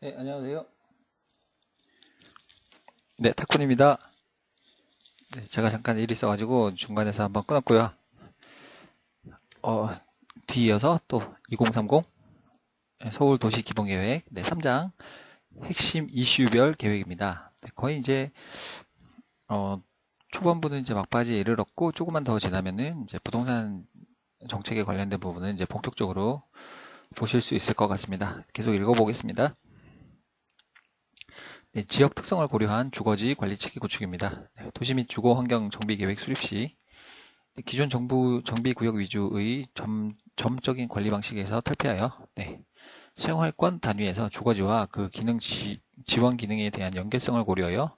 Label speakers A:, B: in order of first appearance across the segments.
A: 네, 안녕하세요. 네, 타쿤입니다. 네, 제가 잠깐 일이 있어가지고 중간에서 한번 끊었고요. 뒤이어서 또 2030 서울 도시 기본계획 3장 핵심 이슈별 계획입니다. 네, 거의 이제 초반부는 이제 막바지에 이르렀고 조금만 더 지나면은 이제 부동산 정책에 관련된 부분은 이제 본격적으로 보실 수 있을 것 같습니다. 계속 읽어보겠습니다. 네, 지역 특성을 고려한 주거지 관리 체계 구축입니다. 네, 도시 및 주거 환경 정비 계획 수립 시 기존 정부 정비구역 위주의 점적인 관리 방식에서 탈피하여 생활권 단위에서 주거지와 그 기능 지원 기능에 대한 연계성을 고려하여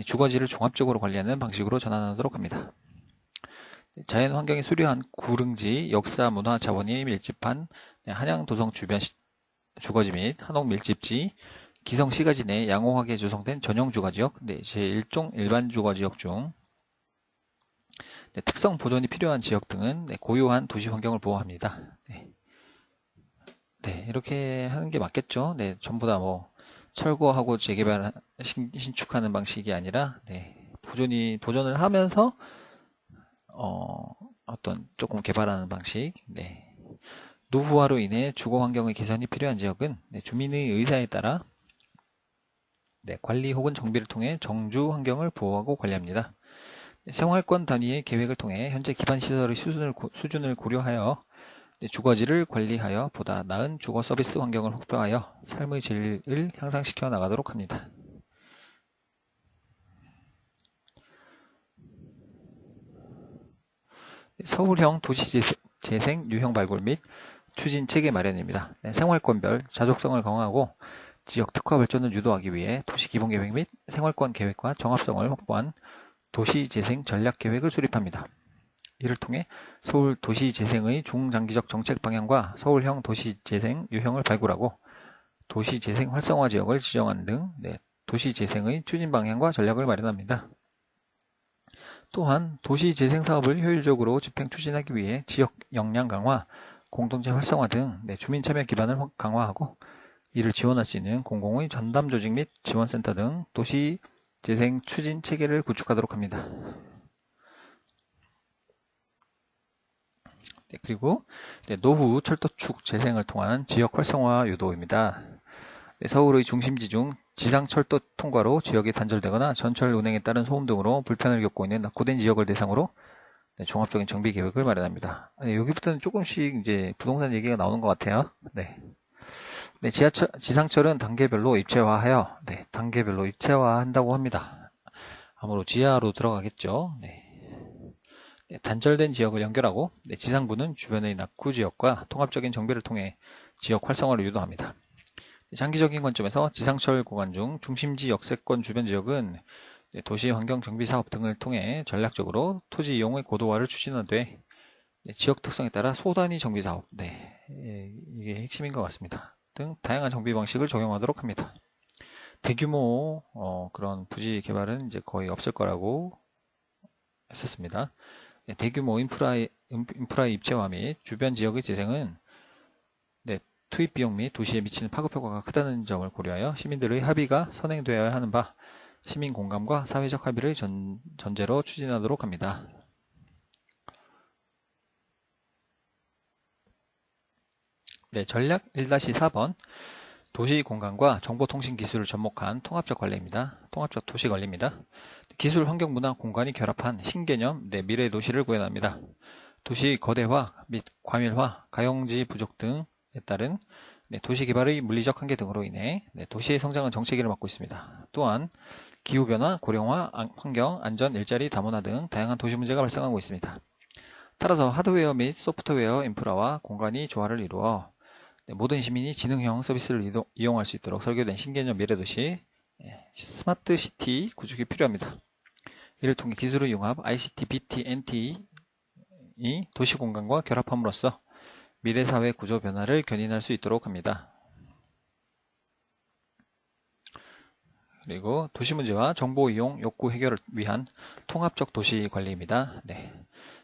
A: 주거지를 종합적으로 관리하는 방식으로 전환하도록 합니다. 자연 환경이 수려한 구릉지, 역사, 문화, 자원이 밀집한 한양 도성 주변 주거지 및 한옥 밀집지, 기성 시가지 내 양호하게 조성된 전용 주거지역, 제1종 일반 주거지역 중 특성 보존이 필요한 지역 등은 고유한 도시 환경을 보호합니다. 이렇게 하는 게 맞겠죠. 전부 다 뭐 철거하고 재개발, 신축하는 방식이 아니라 보존을 하면서 어떤 조금 개발하는 방식. 노후화로 인해 주거 환경의 개선이 필요한 지역은 주민의 의사에 따라 관리 혹은 정비를 통해 정주 환경을 보호하고 관리합니다. 생활권 단위의 계획을 통해 현재 기반 시설의 수준을 고려하여 주거지를 관리하여 보다 나은 주거 서비스 환경을 확보하여 삶의 질을 향상시켜 나가도록 합니다. 서울형 도시재생 유형 발굴 및 추진 체계 마련입니다. 생활권별 자족성을 강화하고 지역 특화 발전을 유도하기 위해 도시 기본계획 및 생활권 계획과 정합성을 확보한 도시재생 전략계획을 수립합니다. 이를 통해 서울 도시재생의 중장기적 정책 방향과 서울형 도시재생 유형을 발굴하고 도시재생 활성화 지역을 지정하는 등 도시재생의 추진 방향과 전략을 마련합니다. 또한 도시재생 사업을 효율적으로 집행 추진하기 위해 지역 역량 강화, 공동체 활성화 등 주민 참여 기반을 강화하고 이를 지원할 수 있는 공공의 전담 조직 및 지원센터 등 도시재생 추진 체계를 구축하도록 합니다. 그리고 노후 철도축 재생을 통한 지역 활성화 유도입니다. 서울의 중심지 중 지상철도 통과로 지역이 단절되거나 전철 운행에 따른 소음 등으로 불편을 겪고 있는 낙후된 지역을 대상으로 종합적인 정비 계획을 마련합니다. 여기부터는 조금씩 이제 부동산 얘기가 나오는 것 같아요. 지상철은 단계별로 입체화하여 단계별로 입체화한다고 합니다. 아무로 지하로 들어가겠죠. 단절된 지역을 연결하고 지상부는 주변의 낙후 지역과 통합적인 정비를 통해 지역 활성화를 유도합니다. 장기적인 관점에서 지상철 구간 중 중심지 역세권 주변 지역은 도시 환경 정비 사업 등을 통해 전략적으로 토지 이용의 고도화를 추진하되 지역 특성에 따라 소단위 정비 사업, 이게 핵심인 것 같습니다. 등 다양한 정비 방식을 적용하도록 합니다. 대규모 그런 부지 개발은 이제 거의 없을 거라고 했었습니다. 대규모 인프라의 입체화 및 주변 지역의 재생은 투입 비용 및 도시에 미치는 파급 효과가 크다는 점을 고려하여 시민들의 합의가 선행되어야 하는 바 시민 공감과 사회적 합의를 전제로 추진하도록 합니다. 전략 1-4번 도시 공간과 정보통신 기술을 접목한 통합적 관리입니다. 통합적 도시 관리입니다. 기술, 환경, 문화, 공간이 결합한 신개념 미래 도시를 구현합니다. 도시 거대화 및 과밀화, 가용지 부족 등에 따른 도시 개발의 물리적 한계 등으로 인해 도시의 성장은 정체기를 맞고 있습니다. 또한 기후변화, 고령화, 환경, 안전, 일자리, 다문화 등 다양한 도시 문제가 발생하고 있습니다. 따라서 하드웨어 및 소프트웨어 인프라와 공간이 조화를 이루어 모든 시민이 지능형 서비스를 이용할 수 있도록 설계된 신개념 미래도시 스마트 시티 구축이 필요합니다. 이를 통해 기술의 융합 ICT, BT, NT이 도시 공간과 결합함으로써 미래사회 구조 변화를 견인할 수 있도록 합니다. 그리고 도시 문제와 정보 이용 욕구 해결을 위한 통합적 도시 관리입니다.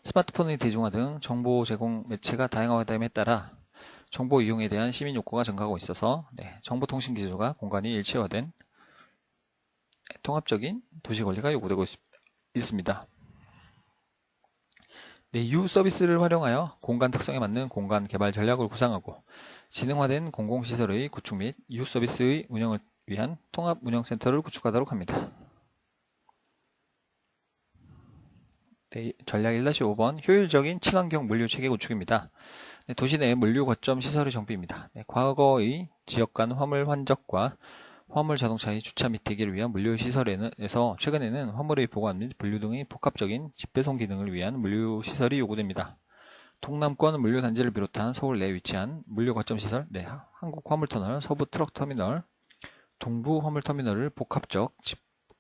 A: 스마트폰의 대중화 등 정보 제공 매체가 다양화됨에 따라 정보 이용에 대한 시민 욕구가 증가하고 있어서 정보통신 기술과 공간이 일체화된 통합적인 도시 관리가 요구되고 있습니다. U 서비스를 활용하여 공간 특성에 맞는 공간 개발 전략을 구상하고 지능화된 공공시설의 구축 및 U 서비스의 운영을 위한 통합 운영센터를 구축하도록 합니다. 전략 1-5번 효율적인 친환경 물류 체계 구축입니다. 도시 내 물류 거점 시설의 정비입니다. 과거의 지역 간 화물 환적과 화물 자동차의 주차 및 대기를 위한 물류 시설에서 최근에는 화물의 보관 및 분류 등의 복합적인 집배송 기능을 위한 물류 시설이 요구됩니다. 동남권 물류 단지를 비롯한 서울 내에 위치한 물류 거점 시설, 한국 화물터널, 서부 트럭터미널, 동부 화물터미널을 복합적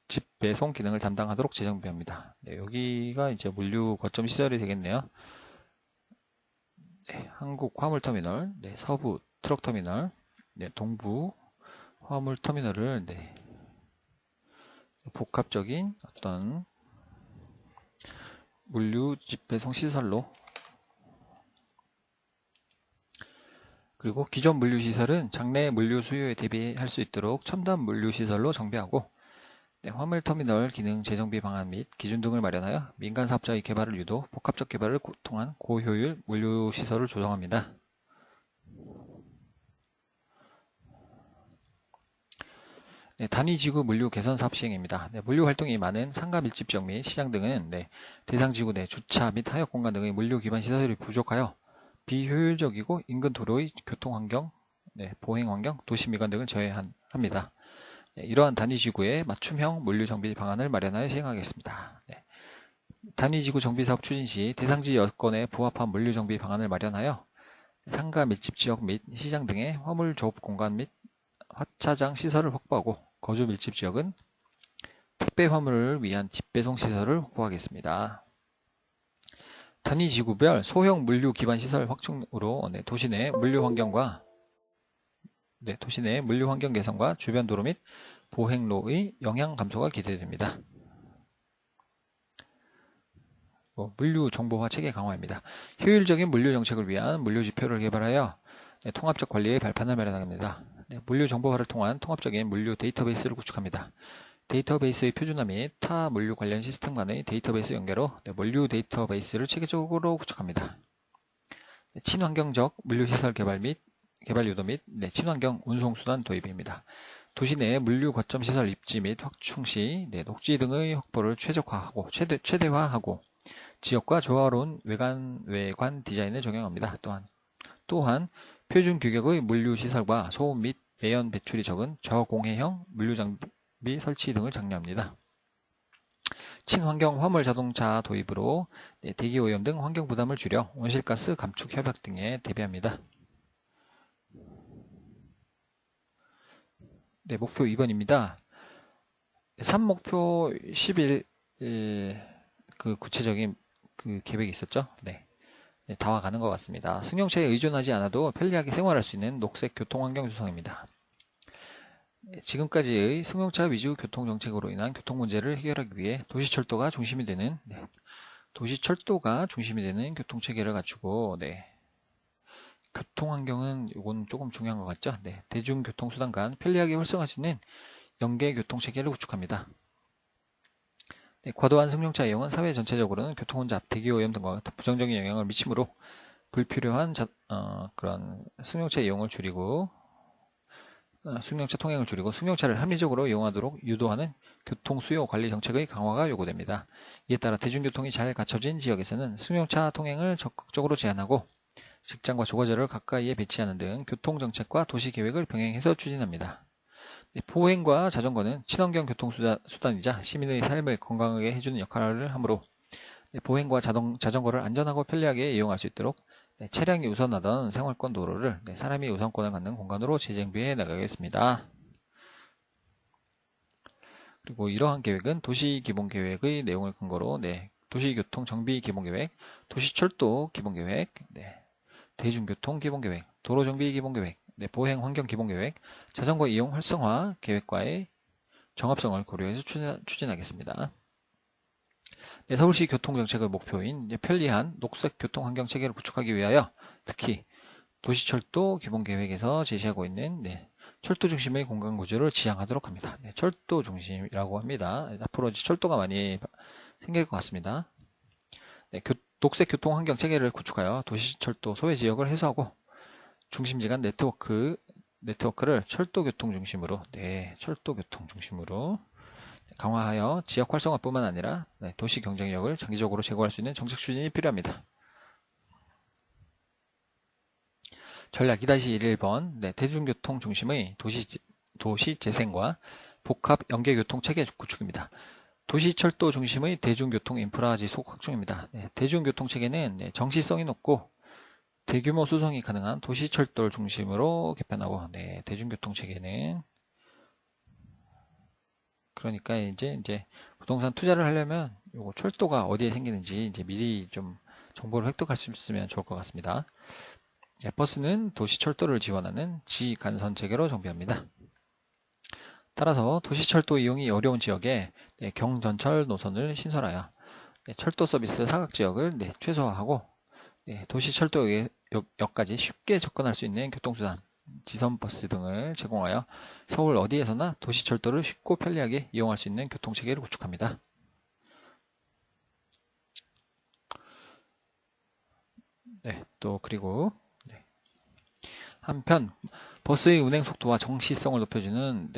A: 집배송 기능을 담당하도록 재정비합니다. 여기가 이제 물류 거점 시설이 되겠네요. 한국 화물터미널, 서부 트럭터미널, 동부 화물터미널을 복합적인 어떤 물류 집배송 시설로, 그리고 기존 물류 시설은 장래 물류 수요에 대비할 수 있도록 첨단 물류 시설로 정비하고 화물터미널 기능 재정비 방안 및 기준 등을 마련하여 민간 사업자의 개발을 유도, 복합적 개발을 통한 고효율 물류 시설을 조성합니다. 단위지구 물류 개선 사업 시행입니다. 물류 활동이 많은 상가 밀집 지역 및 시장 등은 대상지구 내 주차 및 하역 공간 등의 물류 기반 시설이 부족하여 비효율적이고 인근 도로의 교통환경, 보행환경, 도시미관 등을 저해합니다. 이러한 단위지구에 맞춤형 물류 정비 방안을 마련하여 시행하겠습니다. 단위지구 정비사업 추진 시 대상지 여건에 부합한 물류 정비 방안을 마련하여 상가 밀집 지역 및 시장 등의 화물 조업 공간 및 화차장 시설을 확보하고 거주 밀집 지역은 택배 화물을 위한 집배송 시설을 확보하겠습니다. 단위지구별 소형 물류 기반 시설 확충으로 도시 내 물류 환경 개선과 주변 도로 및 보행로의 영향 감소가 기대됩니다. 물류 정보화 체계 강화입니다. 효율적인 물류 정책을 위한 물류 지표를 개발하여 통합적 관리의 발판을 마련합니다. 물류 정보화를 통한 통합적인 물류 데이터베이스를 구축합니다. 데이터베이스의 표준화 및 타 물류 관련 시스템 간의 데이터베이스 연계로 물류 데이터베이스를 체계적으로 구축합니다. 친환경적 물류시설 개발 유도 및 친환경 운송수단 도입입니다. 도시 내 물류 거점 시설 입지 및 확충 시 녹지 등의 확보를 최대화하고 지역과 조화로운 외관 디자인을 적용합니다. 또한 표준 규격의 물류 시설과 소음 및 매연 배출이 적은 저공해형 물류 장비 설치 등을 장려합니다. 친환경 화물 자동차 도입으로 대기 오염 등 환경 부담을 줄여 온실가스 감축 협약 등에 대비합니다. 목표 2번입니다. 3목표 10일 구체적인 계획이 있었죠. 다 가는 것 같습니다. 승용차에 의존하지 않아도 편리하게 생활할 수 있는 녹색 교통환경 조성입니다. 지금까지의 승용차 위주 교통정책으로 인한 교통 문제를 해결하기 위해 도시철도가 중심이 되는 교통체계를 갖추고 교통환경은 이건 조금 중요한 것 같죠. 대중교통수단 간 편리하게 활성화할 수 있는 연계 교통체계를 구축합니다. 과도한 승용차 이용은 사회 전체적으로는 교통혼잡, 대기오염 등과 부정적인 영향을 미치므로 불필요한 그런 승용차 이용을 줄이고 승용차 통행을 줄이고 승용차를 합리적으로 이용하도록 유도하는 교통수요 관리 정책의 강화가 요구됩니다. 이에 따라 대중교통이 잘 갖춰진 지역에서는 승용차 통행을 적극적으로 제한하고 직장과 주거지를 가까이에 배치하는 등 교통정책과 도시계획을 병행해서 추진합니다. 보행과 자전거는 친환경 교통수단이자 시민의 삶을 건강하게 해주는 역할을 하므로 보행과 자전거를 안전하고 편리하게 이용할 수 있도록 차량이 우선하던 생활권 도로를 사람이 우선권을 갖는 공간으로 재정비해 나가겠습니다. 그리고 이러한 계획은 도시기본계획의 내용을 근거로 도시교통 정비 기본계획, 도시철도 기본계획, 대중교통 기본계획, 도로정비 기본계획, 보행환경 기본계획, 자전거 이용 활성화 계획과의 정합성을 고려해서 추진하겠습니다. 서울시 교통정책의 목표인 편리한 녹색 교통환경체계를 구축하기 위하여 특히 도시철도 기본계획에서 제시하고 있는 철도 중심의 공간 구조를 지향하도록 합니다. 철도 중심이라고 합니다. 앞으로 이제 철도가 많이 생길 것 같습니다. 녹색 교통 환경 체계를 구축하여 도시철도 소외 지역을 해소하고 중심지 간 네트워크를 철도 교통 중심으로 강화하여 지역 활성화뿐만 아니라 도시 경쟁력을 장기적으로 제고할 수 있는 정책 추진이 필요합니다. 전략 2-1번 대중교통 중심의 도시 재생과 복합 연계교통 체계 구축입니다. 도시철도 중심의 대중교통 인프라 지속 확충입니다. 대중교통 체계는 정시성이 높고 대규모 수송이 가능한 도시철도를 중심으로 개편하고 대중교통 체계는 그러니까 이제 부동산 투자를 하려면 요거 철도가 어디에 생기는지 이제 미리 좀 정보를 획득할 수 있으면 좋을 것 같습니다. 버스는 도시철도를 지원하는 지간선 체계로 정비합니다. 따라서 도시철도 이용이 어려운 지역에 경전철 노선을 신설하여 철도 서비스 사각지역을 최소화하고 도시철도역까지 쉽게 접근할 수 있는 교통수단, 지선버스 등을 제공하여 서울 어디에서나 도시철도를 쉽고 편리하게 이용할 수 있는 교통체계를 구축합니다. 그리고 한편 버스의 운행 속도와 정시성을 높여주는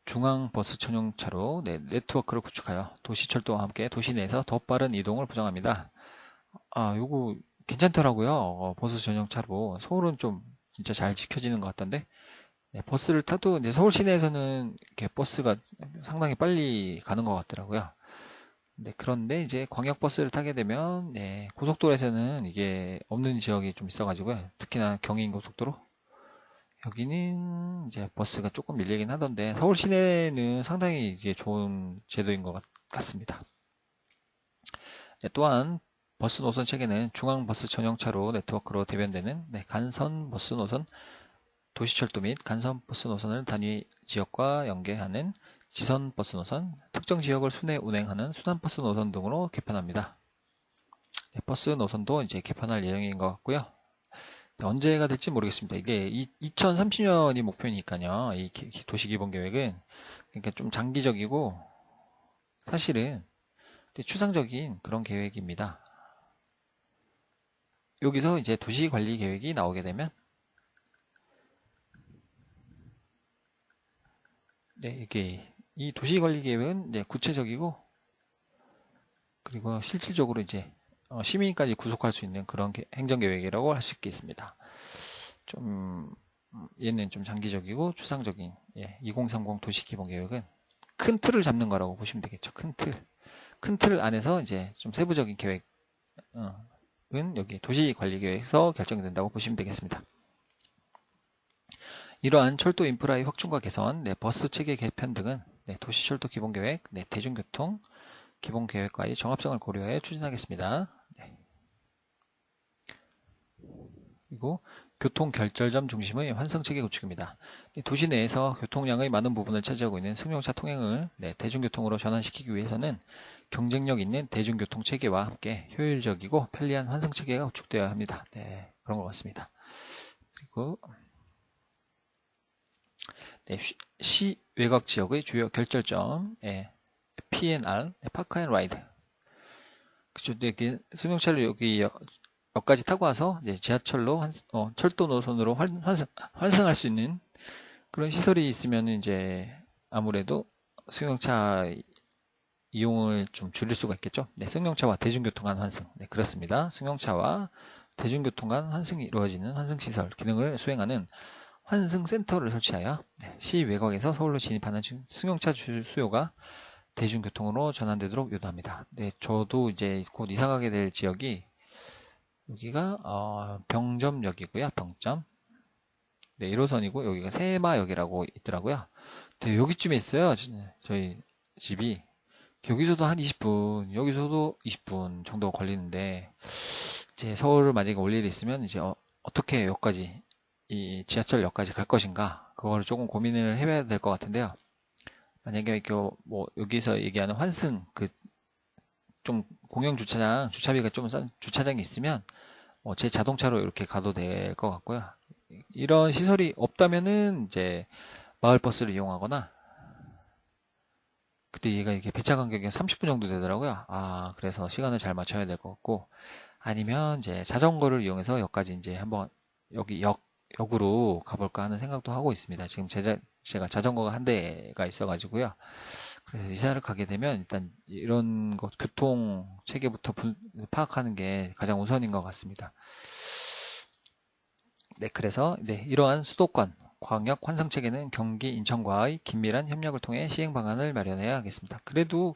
A: 중앙버스 전용차로 네트워크를 구축하여 도시철도와 함께 도시 내에서 더 빠른 이동을 보장합니다. 요거 괜찮더라고요. 버스 전용차로 서울은 좀 진짜 잘 지켜지는 것 같던데 버스를 타도 서울 시내에서는 이렇게 버스가 상당히 빨리 가는 것 같더라고요. 그런데 이제 광역버스를 타게 되면 고속도로에서는 이게 없는 지역이 좀 있어가지고요. 특히나 경인고속도로 여기는 이제 버스가 조금 밀리긴 하던데 서울 시내는 상당히 이게 좋은 제도인 것 같습니다. 또한 버스 노선 체계는 중앙버스 전용차로 네트워크로 대변되는 간선 버스 노선, 도시철도 및 간선 버스 노선을 단위 지역과 연계하는 지선 버스 노선, 특정 지역을 순회 운행하는 순환버스 노선 등으로 개편합니다. 버스 노선도 이제 개편할 예정인 것 같고요. 언제가 될지 모르겠습니다. 이게 2030년이 목표니까요. 이 도시기본계획은 그러니까 좀 장기적이고 사실은 추상적인 그런 계획입니다. 여기서 이제 도시관리계획이 나오게 되면 이게 이 도시관리계획은 이제 구체적이고 그리고 실질적으로 이제 시민까지 구속할 수 있는 그런 행정계획이라고 할 수 있겠습니다. 얘는 좀 장기적이고 추상적인 2030 도시기본계획은 큰 틀을 잡는 거라고 보시면 되겠죠. 큰 틀 안에서 이제 좀 세부적인 계획은 여기 도시관리계획에서 결정된다고 보시면 되겠습니다. 이러한 철도 인프라의 확충과 개선, 버스 체계 개편 등은 도시철도 기본계획, 대중교통 기본계획과의 정합성을 고려해 추진하겠습니다. 그리고 교통결절점 중심의 환승체계 구축입니다. 도시 내에서 교통량의 많은 부분을 차지하고 있는 승용차 통행을 대중교통으로 전환시키기 위해서는 경쟁력 있는 대중교통체계와 함께 효율적이고 편리한 환승체계가 구축되어야 합니다. 그런 것 같습니다. 그리고 시 외곽 지역의 주요 결절점, P&R, 파크 앤 라이드. 그쵸, 이렇게 승용차를 여기 역까지 타고 와서 이제 지하철로 철도 노선으로 환승할 수 있는 그런 시설이 있으면 이제 아무래도 승용차 이용을 좀 줄일 수가 있겠죠. 승용차와 대중교통 간 환승. 그렇습니다. 승용차와 대중교통 간 환승이 이루어지는 환승시설 기능을 수행하는 환승센터를 설치하여 시 외곽에서 서울로 진입하는 승용차 수요가 대중교통으로 전환되도록 유도합니다. 저도 이제 곧 이사가게 될 지역이 여기가 병점역이고요. 병점. 1호선이고 여기가 세마역이라고 있더라고요. 여기쯤에 있어요. 저희 집이. 여기서도 한 20분, 여기서도 20분 정도 걸리는데 이제 서울을 만약에 올 일이 있으면 이제 어떻게 여기까지 이 지하철역까지 갈 것인가 그거를 조금 고민을 해봐야 될 것 같은데요. 만약에 뭐 여기서 얘기하는 환승 좀 공영 주차장 주차비가 좀 싼 주차장이 있으면 제 자동차로 이렇게 가도 될 것 같고요. 이런 시설이 없다면은 이제 마을버스를 이용하거나, 그때 얘가 이렇게 배차 간격이 30분 정도 되더라고요. 그래서 시간을 잘 맞춰야 될 것 같고, 아니면 이제 자전거를 이용해서 역까지 이제 한번 여기 역으로 가볼까 하는 생각도 하고 있습니다. 지금 제가 자전거가 한 대가 있어가지고요. 그래서 이사를 가게 되면 일단 이런 것 교통 체계부터 파악하는 게 가장 우선인 것 같습니다. 네, 그래서 이러한 수도권 광역 환승 체계는 경기 인천과의 긴밀한 협력을 통해 시행 방안을 마련해야 하겠습니다. 그래도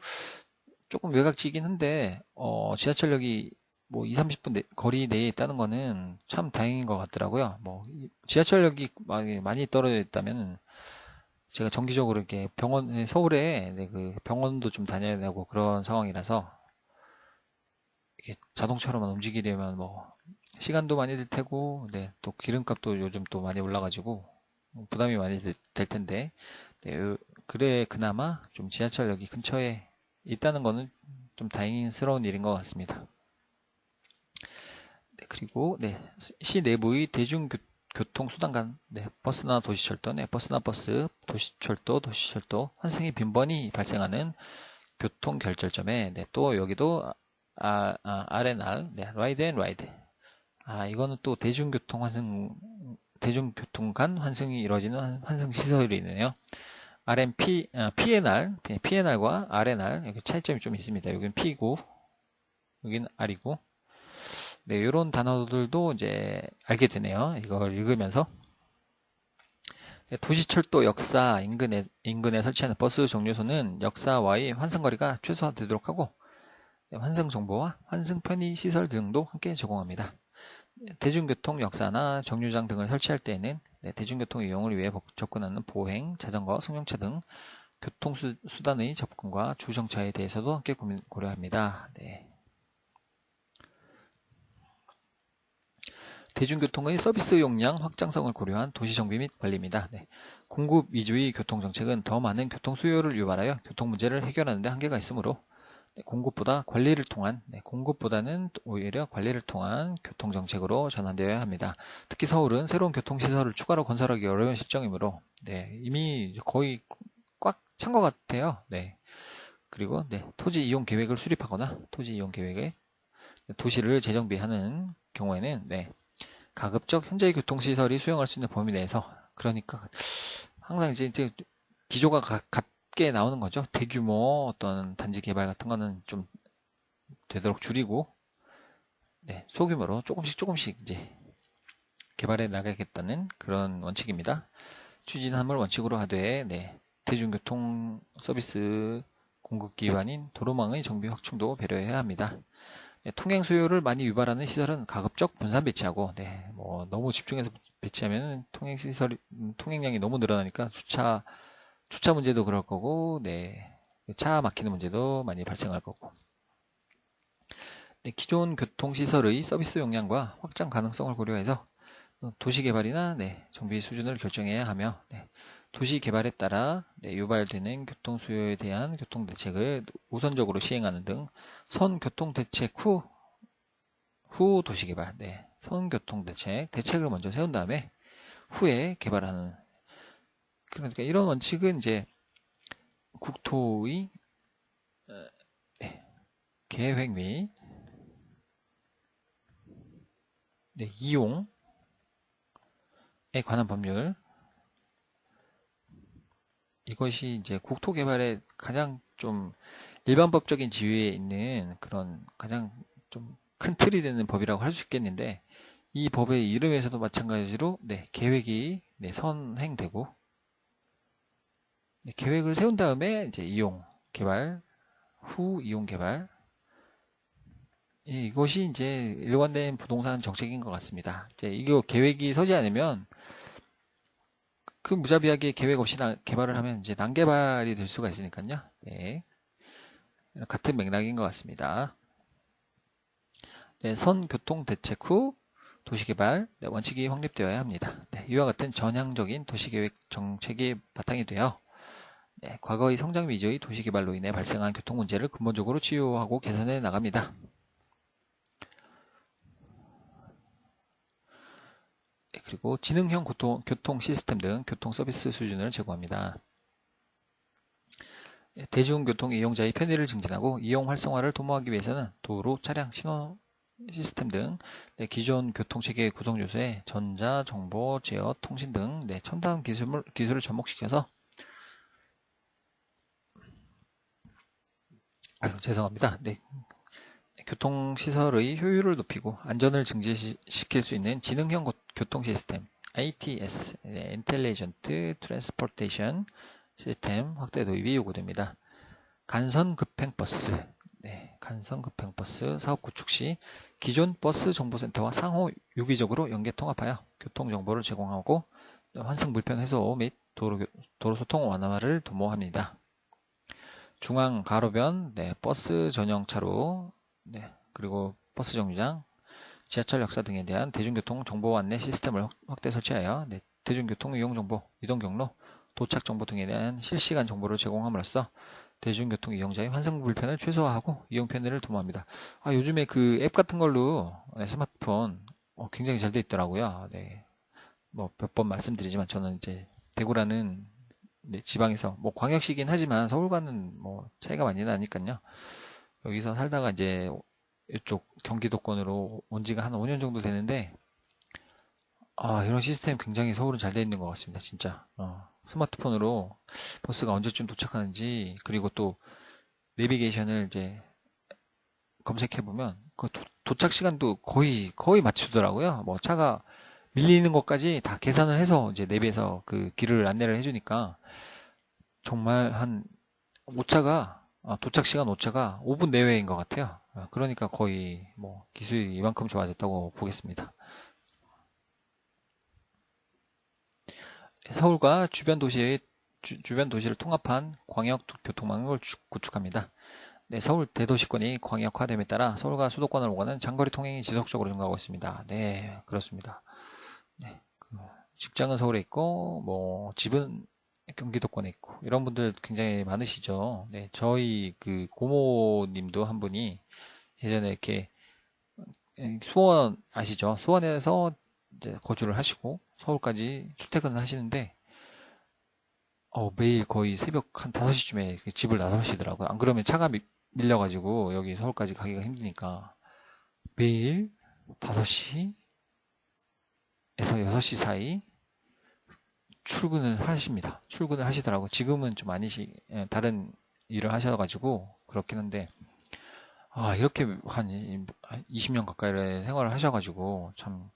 A: 조금 외곽지이긴 한데 지하철역이 뭐 2, 30분 거리 내에 있다는 거는 참 다행인 것 같더라고요. 뭐 지하철역이 많이 떨어져 있다면 제가 정기적으로 이렇게 서울에 그 병원도 좀 다녀야 되고 그런 상황이라서 이게 자동차로만 움직이려면 뭐 시간도 많이 들 테고, 또 기름값도 요즘 또 많이 올라가지고 부담이 많이 될 텐데, 그래 그나마 좀 지하철역이 근처에 있다는 거는 좀 다행스러운 일인 것 같습니다. 그리고 시 내부의 대중교통수단 간 버스나 도시철도, 버스나 버스, 도시철도 환승이 빈번히 발생하는 교통결절점에 또 여기도 R&R, 라이드 앤 라이드. 이거는 또 대중교통 간 환승이 이루어지는 환승 시설이네요. PNR과 R&R, 여기 차이점이 좀 있습니다. 여기는 P고, 여기는 R이고. 이런 단어들도 이제 알게 되네요. 이걸 읽으면서. 도시철도 역사 인근에 설치하는 버스 정류소는 역사와의 환승거리가 최소화되도록 하고, 환승 정보와 환승 편의 시설 등도 함께 제공합니다. 대중교통 역사나 정류장 등을 설치할 때에는 대중교통 이용을 위해 접근하는 보행, 자전거, 승용차 등 교통수단의 접근과 주정차에 대해서도 함께 고려합니다. 대중교통의 서비스 용량 확장성을 고려한 도시정비 및 관리입니다. 공급 위주의 교통정책은 더 많은 교통 수요를 유발하여 교통 문제를 해결하는 데 한계가 있으므로 공급보다는 오히려 관리를 통한 교통정책으로 전환되어야 합니다. 특히 서울은 새로운 교통시설을 추가로 건설하기 어려운 실정이므로 이미 거의 꽉 찬 것 같아요. 그리고 토지 이용 계획을 수립하거나 도시를 재정비하는 경우에는 가급적 현재의 교통시설이 수용할 수 있는 범위 내에서, 그러니까 항상 이제 기조가 같게 나오는 거죠. 대규모 어떤 단지 개발 같은 거는 좀 되도록 줄이고 소규모로 조금씩 이제 개발해 나가겠다는 그런 원칙입니다. 추진함을 원칙으로 하되 대중교통 서비스 공급 기반인 도로망의 정비 확충도 배려해야 합니다. 통행 수요를 많이 유발하는 시설은 가급적 분산 배치하고, 뭐 너무 집중해서 배치하면 통행량이 너무 늘어나니까 주차 문제도 그럴 거고, 차 막히는 문제도 많이 발생할 거고. 기존 교통시설의 서비스 용량과 확장 가능성을 고려해서 도시개발이나 정비 수준을 결정해야 하며, 도시개발에 따라 유발되는 교통수요에 대한 교통대책을 우선적으로 시행하는 등 선교통대책 후 도시개발, 대책을 먼저 세운 다음에 후에 개발하는, 그러니까 이런 원칙은 이제 국토의 계획 및 이용에 관한 법률, 이것이 이제 국토 개발에 가장 좀 일반법적인 지위에 있는 그런 가장 좀 큰 틀이 되는 법이라고 할 수 있겠는데, 이 법의 이름에서도 마찬가지로 계획이 선행되고, 계획을 세운 다음에 이제 개발 후 이용 개발, 이것이 이제 일관된 부동산 정책인 것 같습니다. 이제 이거 계획이 서지 않으면 그 무자비하게 계획 없이 개발을 하면 이제 난개발이 될 수가 있으니까요. 같은 맥락인 것 같습니다. 선교통대책 후 도시개발 원칙이 확립되어야 합니다. 이와 같은 전향적인 도시계획 정책이 바탕이 되어 과거의 성장 위주의 도시개발로 인해 발생한 교통 문제를 근본적으로 치유하고 개선해 나갑니다. 그리고 지능형 교통 시스템 등 교통 서비스 수준을 제공합니다. 대중교통 이용자의 편의를 증진하고 이용 활성화를 도모하기 위해서는 도로, 차량, 신호 시스템 등 기존 교통체계의 구성 요소에 전자, 정보, 제어, 통신 등 첨단 기술을 접목시켜서 죄송합니다. 교통시설의 효율을 높이고 안전을 증진시킬 수 있는 지능형 교통 시스템 ITS, Intelligent Transportation 시스템 확대 도입이 요구됩니다. 간선급행버스, 간선급행버스 사업 구축 시 기존 버스 정보센터와 상호 유기적으로 연계 통합하여 교통정보를 제공하고 환승 불편 해소 및 도로소통 완화를 도모합니다. 중앙 가로변, 버스 전용 차로, 그리고 버스 정류장, 지하철 역사 등에 대한 대중교통 정보 안내 시스템을 확대 설치하여 대중교통 이용 정보, 이동 경로, 도착 정보 등에 대한 실시간 정보를 제공함으로써 대중교통 이용자의 환승 불편을 최소화하고 이용 편의를 도모합니다. 요즘에 그 앱 같은 걸로 스마트폰 굉장히 잘 돼 있더라고요. 뭐 몇 번 말씀드리지만 저는 이제 대구라는 지방에서 뭐 광역시긴 하지만 서울과는 뭐 차이가 많이 나니까요. 여기서 살다가 이제 이쪽 경기도권으로 온 지가 한 5년 정도 되는데 이런 시스템 굉장히 서울은 잘 돼 있는 것 같습니다. 진짜 스마트폰으로 버스가 언제쯤 도착하는지 그리고 또 내비게이션을 이제 검색해 보면 그 도착 시간도 거의 맞추더라고요. 뭐 차가 밀리는 것까지 다 계산을 해서 이제 내비에서 그 길을 안내를 해주니까 정말 한 오차가 도착 시간 오차가 5분 내외인 것 같아요. 그러니까 거의 뭐 기술이 이만큼 좋아졌다고 보겠습니다. 서울과 주변 도시를 통합한 광역 교통망을 구축합니다. 서울 대도시권이 광역화됨에 따라 서울과 수도권을 오가는 장거리 통행이 지속적으로 증가하고 있습니다. 네, 그렇습니다. 직장은 서울에 있고 뭐 집은 경기도권에 있고 이런 분들 굉장히 많으시죠. 저희 그 고모님도 한 분이 예전에 이렇게 수원 아시죠? 수원에서 이제 거주를 하시고 서울까지 출퇴근을 하시는데 매일 거의 새벽 한 5시쯤에 집을 나서시더라고요. 안 그러면 차가 밀려가지고 여기 서울까지 가기가 힘드니까 매일 5시에서 6시 사이 출근을 하십니다. 출근을 하시더라고요. 지금은 좀 다른 일을 하셔가지고 그렇긴 한데 이렇게 한 20년 가까이 생활을 하셔가지고 참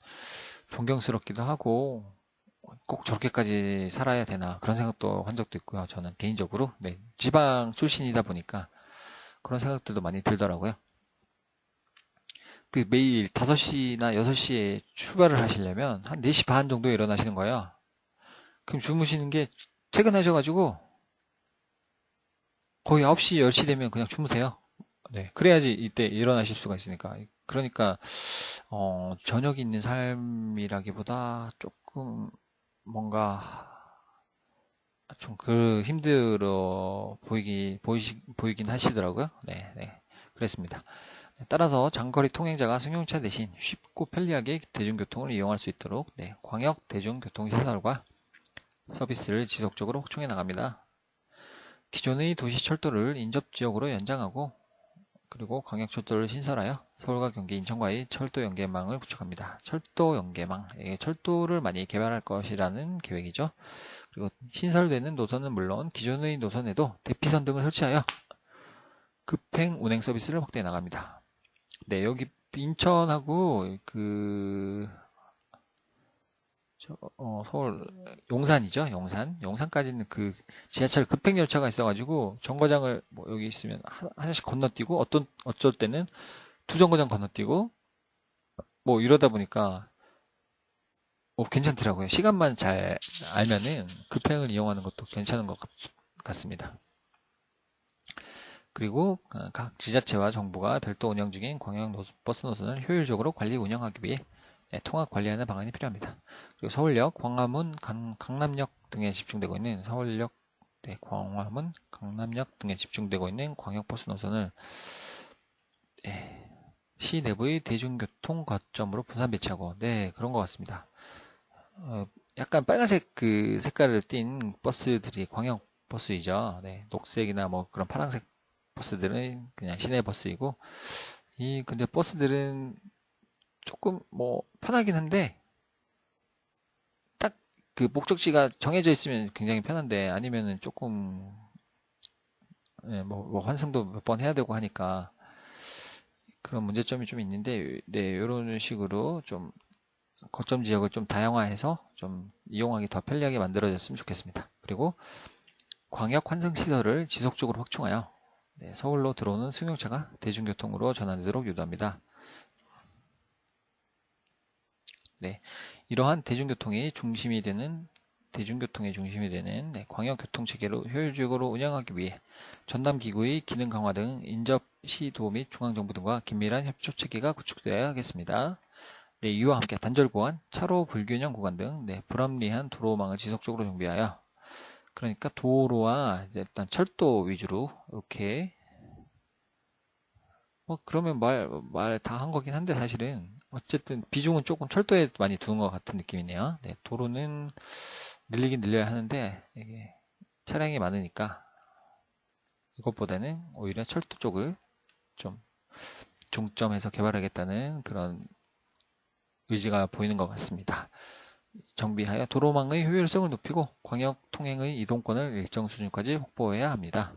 A: 존경스럽기도 하고 꼭 저렇게까지 살아야 되나 그런 생각도 한 적도 있고요. 저는 개인적으로 지방 출신이다 보니까 그런 생각들도 많이 들더라고요. 그 매일 5시나 6시에 출발을 하시려면 한 4시 반 정도에 일어나시는 거예요. 그럼 주무시는 게 퇴근하셔가지고 거의 9시, 10시 되면 그냥 주무세요. 그래야지 이때 일어나실 수가 있으니까. 그러니까 저녁이 있는 삶이라기보다 조금 뭔가 좀 힘들어 보이긴 하시더라고요. 그랬습니다. 따라서 장거리 통행자가 승용차 대신 쉽고 편리하게 대중교통을 이용할 수 있도록 광역 대중교통시설과 서비스를 지속적으로 확충해 나갑니다. 기존의 도시철도를 인접지역으로 연장하고 그리고 광역철도를 신설하여 서울과 경기, 인천과의 철도 연계망을 구축합니다. 철도 연계망, 철도를 많이 개발할 것이라는 계획이죠. 그리고 신설되는 노선은 물론 기존의 노선에도 대피선 등을 설치하여 급행 운행 서비스를 확대해 나갑니다. 여기 인천하고 서울 용산이죠. 용산까지는 그 지하철 급행 열차가 있어가지고 정거장을 뭐 여기 있으면 하나씩 건너뛰고 어쩔 때는 2정거장 건너뛰고 뭐 이러다 보니까 괜찮더라고요. 시간만 잘 알면은 급행을 이용하는 것도 괜찮은 것 같습니다. 그리고 각 지자체와 정부가 별도 운영 중인 광역 버스 노선을 효율적으로 관리 운영하기 위해 통합 관리하는 방안이 필요합니다. 그리고 서울역, 광화문, 강남역 등에 집중되고 있는 광화문, 강남역 등에 집중되고 있는 광역버스 노선을 시 내부의 대중교통 거점으로 분산 배치하고 그런 것 같습니다. 약간 빨간색 그 색깔을 띤 버스들이 광역 버스이죠. 네, 녹색이나 뭐 그런 파란색 버스들은 그냥 시내 버스이고, 근데 버스들은 조금 뭐 편하긴 한데, 딱 그 목적지가 정해져 있으면 굉장히 편한데, 아니면은 조금, 예, 뭐 환승도 몇 번 해야 되고 하니까, 그런 문제점이 좀 있는데, 네, 이런 식으로 좀 거점 지역을 좀 다양화해서 좀 이용하기 더 편리하게 만들어졌으면 좋겠습니다. 그리고 광역 환승 시설을 지속적으로 확충하여 네, 서울로 들어오는 승용차가 대중교통으로 전환되도록 유도합니다. 네, 이러한 대중교통의 중심이 되는 네, 광역 교통 체계로 효율적으로 운영하기 위해 전담기구의 기능 강화 등 인접 시도 및 중앙정부 등과 긴밀한 협조 체계가 구축되어야 하겠습니다. 네, 이와 함께 단절 구간, 차로 불균형 구간 등 네, 불합리한 도로망을 지속적으로 정비하여 그러니까 도로와 일단 철도 위주로 이렇게 그러면 말 다 한 거긴 한데 사실은 어쨌든 비중은 조금 철도에 많이 두는 것 같은 느낌이네요. 네, 도로는 늘리긴 늘려야 하는데 이게 차량이 많으니까 이것보다는 오히려 철도 쪽을 좀 중점해서 개발하겠다는 그런 의지가 보이는 것 같습니다. 정비하여 도로망의 효율성을 높이고 광역 통행의 이동권을 일정 수준까지 확보해야 합니다.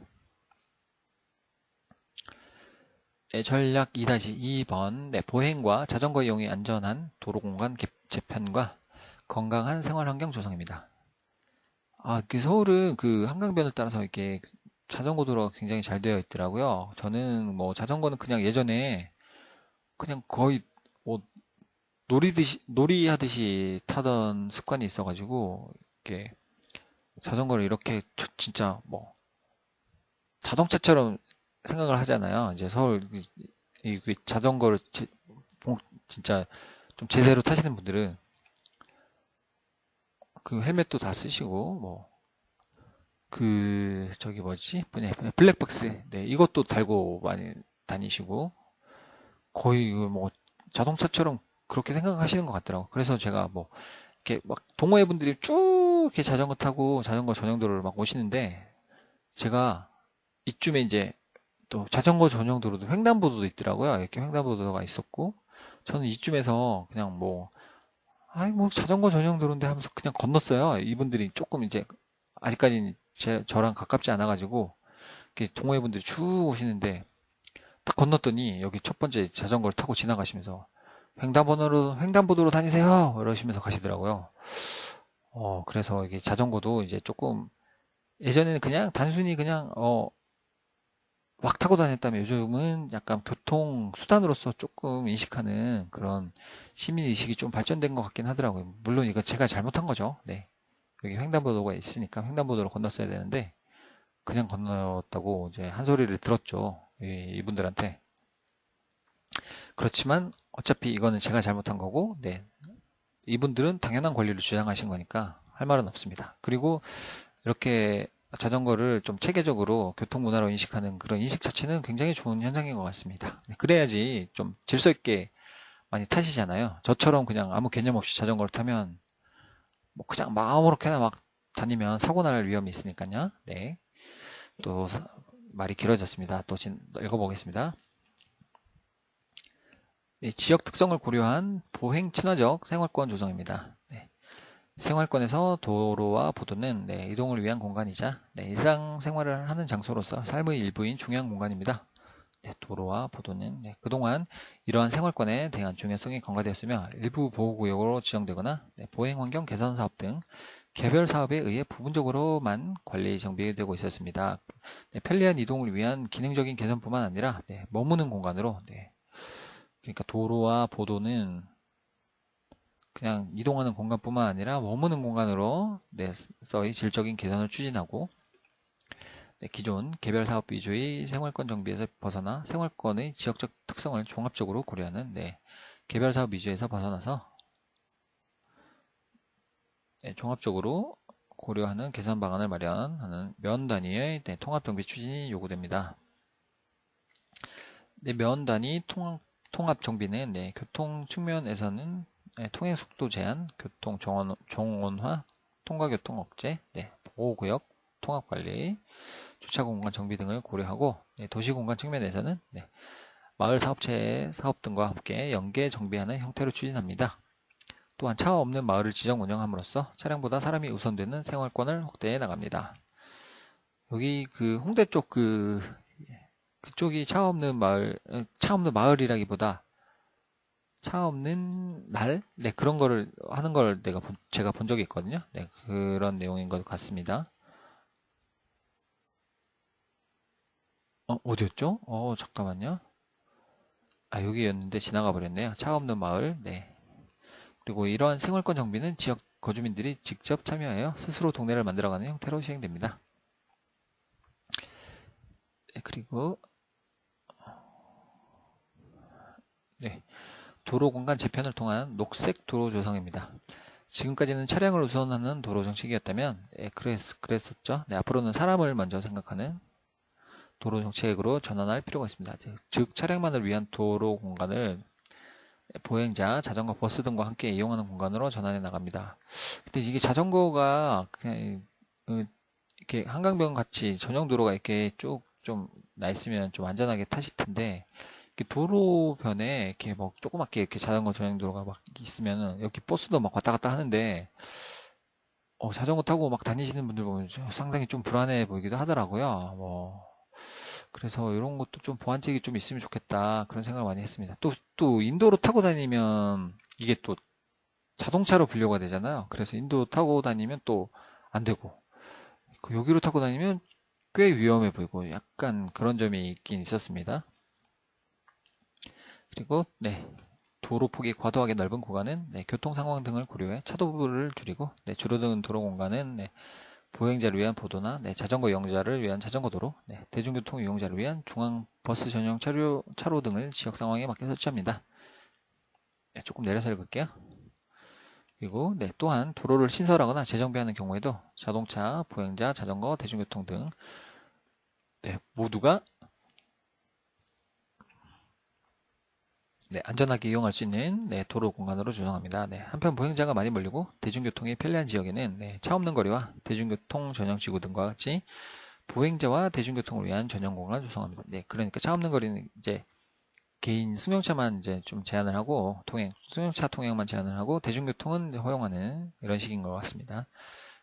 A: 네, 전략 2-2번 보행과 자전거 이용이 안전한 도로공간 재편과 건강한 생활환경 조성입니다. 그 서울은 그 한강변을 따라서 이렇게 자전거 도로가 굉장히 잘 되어 있더라고요. 저는 뭐 자전거는 그냥 예전에 그냥 거의 뭐 놀이하듯이 타던 습관이 있어가지고 이렇게 자전거를 이렇게 진짜 뭐 자동차처럼 생각을 하잖아요. 이제 서울 이 자전거를 진짜 좀 제대로 타시는 분들은 그 헬멧도 다 쓰시고 뭐 그 저기 뭐지 뭐냐 블랙박스 네 이것도 달고 많이 다니시고 거의 뭐 자동차처럼 그렇게 생각하시는 것 같더라고. 그래서 제가 뭐 이렇게 막 동호회 분들이 쭉 이렇게 자전거 타고 자전거 전용도로를 막 오시는데 제가 이쯤에 이제 또 자전거 전용도로도 횡단보도도 있더라고요. 이렇게 횡단보도가 있었고 저는 이쯤에서 그냥 뭐 아이 뭐 자전거 전용도로인데 하면서 그냥 건넜어요. 이분들이 조금 이제 아직까지는 저랑 가깝지 않아가지고 이렇게 동호회분들이 쭉 오시는데 딱 건넜더니 여기 첫 번째 자전거를 타고 지나가시면서 횡단보도로 다니세요 이러시면서 가시더라고요. 그래서 이게 자전거도 이제 조금 예전에는 그냥 단순히 그냥 막 타고 다녔다면 요즘은 약간 교통 수단으로서 조금 인식하는 그런 시민 의식이 좀 발전된 것 같긴 하더라고요. 물론 이거 제가 잘못한 거죠. 네. 여기 횡단보도가 있으니까 횡단보도로 건넜어야 되는데 그냥 건넜다고 이제 한 소리를 들었죠. 이분들한테. 그렇지만 어차피 이거는 제가 잘못한 거고, 네. 이분들은 당연한 권리를 주장하신 거니까 할 말은 없습니다. 그리고 이렇게 자전거를 좀 체계적으로 교통문화로 인식하는 그런 인식 자체는 굉장히 좋은 현상인 것 같습니다. 네, 그래야지 좀 질서 있게 많이 타시잖아요. 저처럼 그냥 아무 개념 없이 자전거를 타면 뭐 그냥 아무렇게나 막 다니면 사고 날 위험이 있으니까요. 네. 또 말이 길어졌습니다. 또 읽어보겠습니다. 네, 지역 특성을 고려한 보행 친화적 생활권 조성입니다. 네, 생활권에서 도로와 보도는 네, 이동을 위한 공간이자 네, 일상생활을 하는 장소로서 삶의 일부인 중요한 공간입니다. 네, 도로와 보도는 네, 그동안 이러한 생활권에 대한 중요성이 간과되었으며 일부 보호구역으로 지정되거나 네, 보행환경 개선 사업 등 개별 사업에 의해 부분적으로만 관리 정비되고 있었습니다. 네, 편리한 이동을 위한 기능적인 개선뿐만 아니라 네, 머무는 공간으로 그러니까 도로와 보도는 그냥 이동하는 공간뿐만 아니라 머무는 공간으로 서의 질적인 개선을 추진하고 기존 개별 사업 위주의 생활권 정비에서 벗어나 생활권의 지역적 특성을 종합적으로 고려하는 개별 사업 위주에서 벗어나서 종합적으로 고려하는 개선 방안을 마련하는 면 단위의 통합 정비 추진이 요구됩니다. 면 단위 통합 정비는 교통 측면에서는 통행 속도 제한, 교통 정원화, 통과교통 억제, 보호구역, 통합관리, 주차공간 정비 등을 고려하고 도시공간 측면에서는 마을 사업체의 사업 등과 함께 연계 정비하는 형태로 추진합니다. 또한 차 없는 마을을 지정 운영함으로써 차량보다 사람이 우선되는 생활권을 확대해 나갑니다. 여기 그 홍대 쪽 그쪽이 차 없는 마을이라기보다 차 없는 날? 그런 거를 하는 걸 제가 본 적이 있거든요. 그런 내용인 것 같습니다. 어디였죠? 잠깐만요. 여기였는데 지나가 버렸네요. 차 없는 마을. 그리고 이러한 생활권 정비는 지역 거주민들이 직접 참여하여 스스로 동네를 만들어가는 형태로 시행됩니다. 그리고 도로 공간 재편을 통한 녹색 도로 조성입니다. 지금까지는 차량을 우선하는 도로 정책이었다면 그랬었죠. 앞으로는 사람을 먼저 생각하는 도로 정책으로 전환할 필요가 있습니다. 즉 차량만을 위한 도로 공간을 보행자, 자전거, 버스 등과 함께 이용하는 공간으로 전환해 나갑니다. 근데 이게 자전거가 그냥 이렇게 한강변 같이 전용 도로가 이렇게 쭉 좀 나 있으면 좀 안전하게 타실 텐데 도로변에 이렇게 뭐 조그맣게 이렇게 자전거 전용 도로가 막 있으면은 여기 버스도 막 왔다 갔다 하는데 자전거 타고 막 다니시는 분들 보면 상당히 좀 불안해 보이기도 하더라고요. 그래서 이런 것도 좀 보완책이 좀 있으면 좋겠다 그런 생각을 많이 했습니다. 또 인도로 타고 다니면 이게 또 자동차로 분류가 되잖아요. 그래서 인도 타고 다니면 또 안 되고 여기로 타고 다니면 꽤 위험해 보이고 약간 그런 점이 있긴 있었습니다. 그리고 도로 폭이 과도하게 넓은 구간은 교통 상황 등을 고려해 차도부를 줄이고 줄어드는 도로 공간은 보행자를 위한 보도나 자전거 이용자를 위한 자전거 도로, 대중교통 이용자를 위한 중앙 버스 전용 차로 등을 지역 상황에 맞게 설치합니다. 조금 내려서 읽을게요. 그리고 또한 도로를 신설하거나 재정비하는 경우에도 자동차, 보행자, 자전거, 대중교통 등 모두가 안전하게 이용할 수 있는 도로 공간으로 조성합니다. 한편 보행자가 많이 몰리고 대중교통이 편리한 지역에는 차 없는 거리와 대중교통 전용 지구 등과 같이 보행자와 대중교통을 위한 전용 공간을 조성합니다. 그러니까 차 없는 거리는 이제 개인 승용차만 이제 좀 제한을 하고 승용차 통행만 제한을 하고 대중교통은 허용하는 이런 식인 것 같습니다.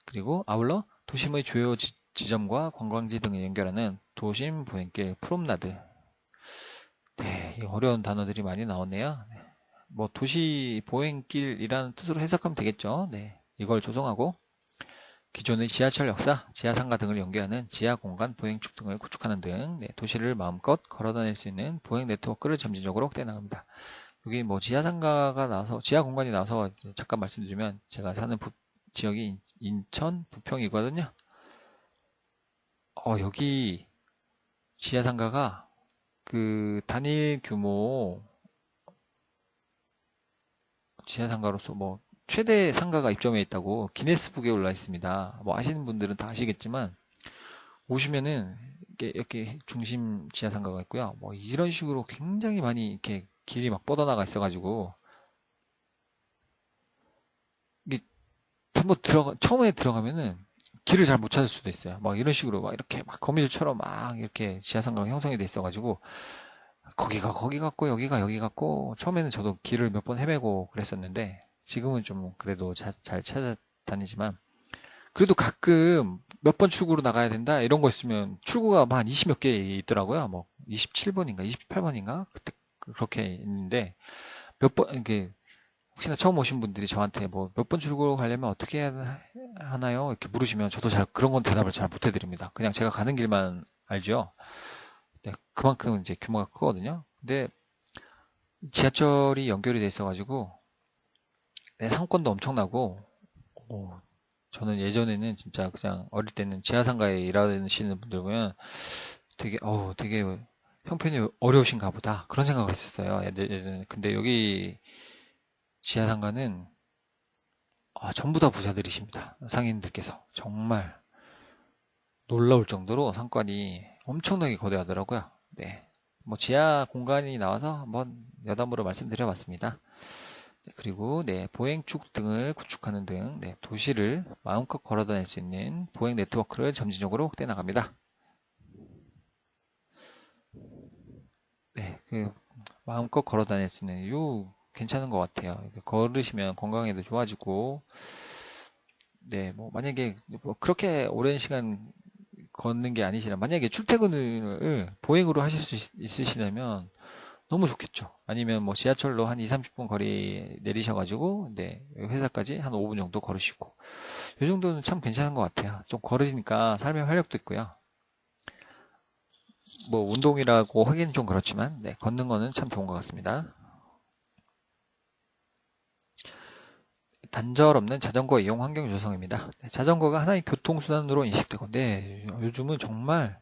A: 그리고 아울러 도심의 주요 지점과 관광지 등을 연결하는 도심 보행길 프롬나드. 어려운 단어들이 많이 나오네요. 뭐 도시 보행길이라는 뜻으로 해석하면 되겠죠. 이걸 조성하고 기존의 지하철 역사, 지하상가 등을 연계하는 지하공간 보행축 등을 구축하는 등 도시를 마음껏 걸어다닐 수 있는 보행 네트워크를 점진적으로 확대해 나갑니다. 여기 뭐 지하상가가 나와서 지하공간이 나와서 잠깐 말씀드리면 제가 사는 지역이 인천 부평이거든요. 여기 지하상가가 그 단일 규모 지하상가로서 뭐 최대 상가가 입점해 있다고 기네스북에 올라 있습니다. 뭐 아시는 분들은 다 아시겠지만 오시면은 이렇게 중심 지하상가가 있고요. 뭐 이런 식으로 굉장히 많이 이렇게 길이 막 뻗어나가 있어가지고 이게 한번 처음에 들어가면은 길을 잘 못 찾을 수도 있어요. 막 이런 식으로 막 이렇게 막 거미줄처럼 막 이렇게 지하상가가 형성이 돼 있어가지고 거기가 거기 같고 여기가 여기 같고 처음에는 저도 길을 몇 번 헤매고 그랬었는데 지금은 좀 그래도 잘 찾아다니지만 그래도 가끔 몇 번 출구로 나가야 된다 이런 거 있으면 출구가 한 20몇 개 있더라고요. 뭐 27번인가 28번인가 그때 그렇게 있는데 몇 번 이게 혹시나 처음 오신 분들이 저한테 뭐 몇 번 출구로 가려면 어떻게 해야 하나요? 이렇게 물으시면 저도 잘 그런 건 대답을 잘 못 해드립니다. 그냥 제가 가는 길만 알죠. 그만큼 이제 규모가 크거든요. 근데 지하철이 연결이 돼 있어가지고 상권도 엄청나고 저는 예전에는 진짜 그냥 어릴 때는 지하상가에 일하시는 분들 보면 되게 형편이 어려우신가 보다 그런 생각을 했었어요. 예전에. 근데 여기 지하상가는 전부 다 부자들이십니다. 상인들께서 정말 놀라울 정도로 상권이 엄청나게 거대하더라고요. 뭐 지하 공간이 나와서 한번 여담으로 말씀드려봤습니다. 그리고 보행축 등을 구축하는 등 도시를 마음껏 걸어 다닐 수 있는 보행 네트워크를 점진적으로 확대해 나갑니다. 마음껏 걸어 다닐 수 있는 요 괜찮은 것 같아요. 걸으시면 건강에도 좋아지고, 뭐 만약에 뭐 그렇게 오랜 시간 걷는 게 아니시라 만약에 출퇴근을 보행으로 하실 수 있으시려면 너무 좋겠죠. 아니면 뭐 지하철로 한 2, 30분 거리 내리셔가지고 회사까지 한 5분 정도 걸으시고 이 정도는 참 괜찮은 것 같아요. 좀 걸으니까 삶의 활력도 있고요. 뭐 운동이라고 하기는 좀 그렇지만 걷는 거는 참 좋은 것 같습니다. 단절 없는 자전거 이용 환경 조성입니다. 자전거가 하나의 교통수단으로 인식되고 요즘은 정말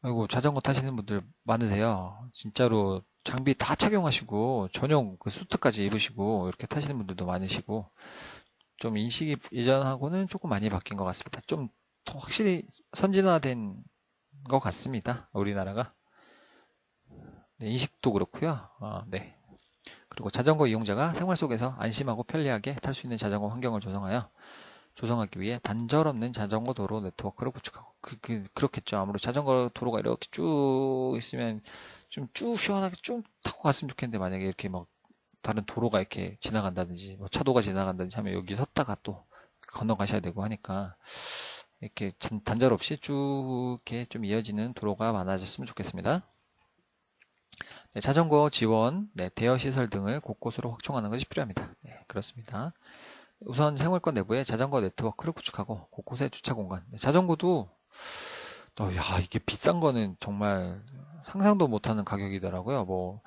A: 아이고 자전거 타시는 분들 많으세요. 진짜로 장비 다 착용하시고 전용 그 수트까지 입으시고 이렇게 타시는 분들도 많으시고 좀 인식이 예전하고는 조금 많이 바뀐 것 같습니다. 좀 더 확실히 선진화된 것 같습니다. 우리나라가. 인식도 그렇고요. 그리고 자전거 이용자가 생활 속에서 안심하고 편리하게 탈 수 있는 자전거 환경을 조성하기 위해 단절 없는 자전거 도로 네트워크를 구축하고 그렇겠죠. 아무래도 자전거 도로가 이렇게 쭉 있으면 좀 쭉 시원하게 쭉 타고 갔으면 좋겠는데 만약에 이렇게 막 다른 도로가 이렇게 지나간다든지 뭐 차도가 지나간다든지 하면 여기 섰다가 또 건너가셔야 되고 하니까 이렇게 단절 없이 쭉 이렇게 좀 이어지는 도로가 많아졌으면 좋겠습니다. 자전거 지원, 대여 시설 등을 곳곳으로 확충하는 것이 필요합니다. 그렇습니다. 우선 생활권 내부에 자전거 네트워크를 구축하고 곳곳에 주차 공간. 자전거도 이게 비싼 거는 정말 상상도 못하는 가격이더라고요. 뭐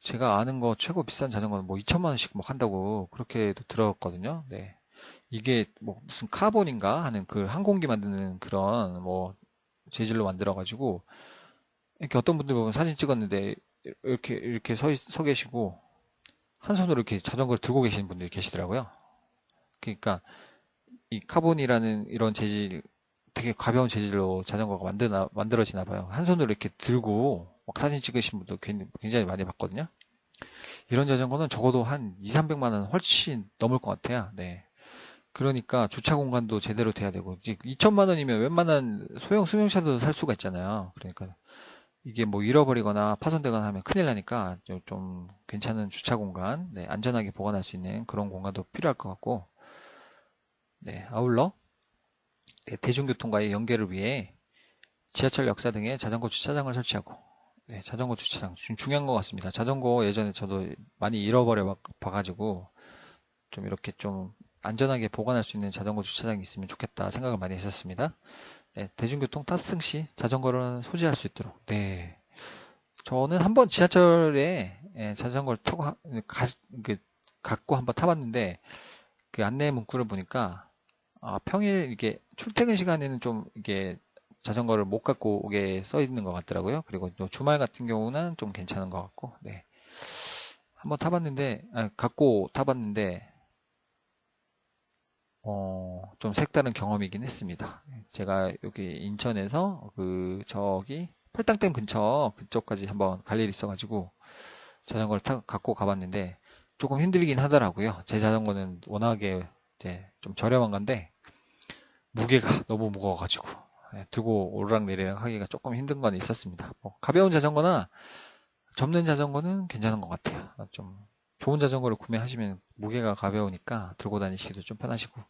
A: 제가 아는 거 최고 비싼 자전거는 뭐 2천만 원씩 뭐 한다고 그렇게도 들었거든요. 이게 뭐 무슨 카본인가 하는 그 항공기 만드는 그런 뭐 재질로 만들어 가지고 이렇게 어떤 분들 보면 사진 찍었는데 이렇게 서 계시고 한 손으로 이렇게 자전거를 들고 계시는 분들이 계시더라고요. 그러니까 이 카본이라는 이런 재질, 되게 가벼운 재질로 자전거가 만들어지나 봐요. 한 손으로 이렇게 들고 막 사진 찍으신 분도 굉장히 많이 봤거든요. 이런 자전거는 적어도 한 2, 300만 원 훨씬 넘을 것 같아요. 그러니까 주차 공간도 제대로 돼야 되고, 2천만 원이면 웬만한 소형 승용차도 살 수가 있잖아요. 그러니까 이게 뭐 잃어버리거나 파손되거나 하면 큰일 나니까 좀 괜찮은 주차 공간, 안전하게 보관할 수 있는 그런 공간도 필요할 것 같고, 아울러 대중교통과의 연계를 위해 지하철 역사 등에 자전거 주차장을 설치하고 자전거 주차장 중요한 것 같습니다. 자전거 예전에 저도 많이 잃어버려 봐가지고 좀 이렇게 좀 안전하게 보관할 수 있는 자전거 주차장이 있으면 좋겠다 생각을 많이 했었습니다. 대중교통 탑승 시 자전거를 소지할 수 있도록. 저는 한번 지하철에 자전거를 타고 갖고 한번 타봤는데 그 안내 문구를 보니까 평일 이게 출퇴근 시간에는 좀 이게 자전거를 못 갖고 오게 써 있는 것 같더라고요. 그리고 또 주말 같은 경우는 좀 괜찮은 것 같고, 한번 타봤는데, 갖고 타봤는데, 좀 색다른 경험이긴 했습니다. 제가 여기 인천에서 저기 팔당댐 그쪽까지 한번 갈 일이 있어가지고 자전거를 갖고 가봤는데 조금 힘들긴 하더라고요. 제 자전거는 워낙에 이제 좀 저렴한 건데 무게가 너무 무거워가지고 들고 오르락내리락 하기가 조금 힘든 건 있었습니다. 뭐 가벼운 자전거나 접는 자전거는 괜찮은 것 같아요. 좀 좋은 자전거를 구매하시면 무게가 가벼우니까 들고 다니시기도 좀 편하시고.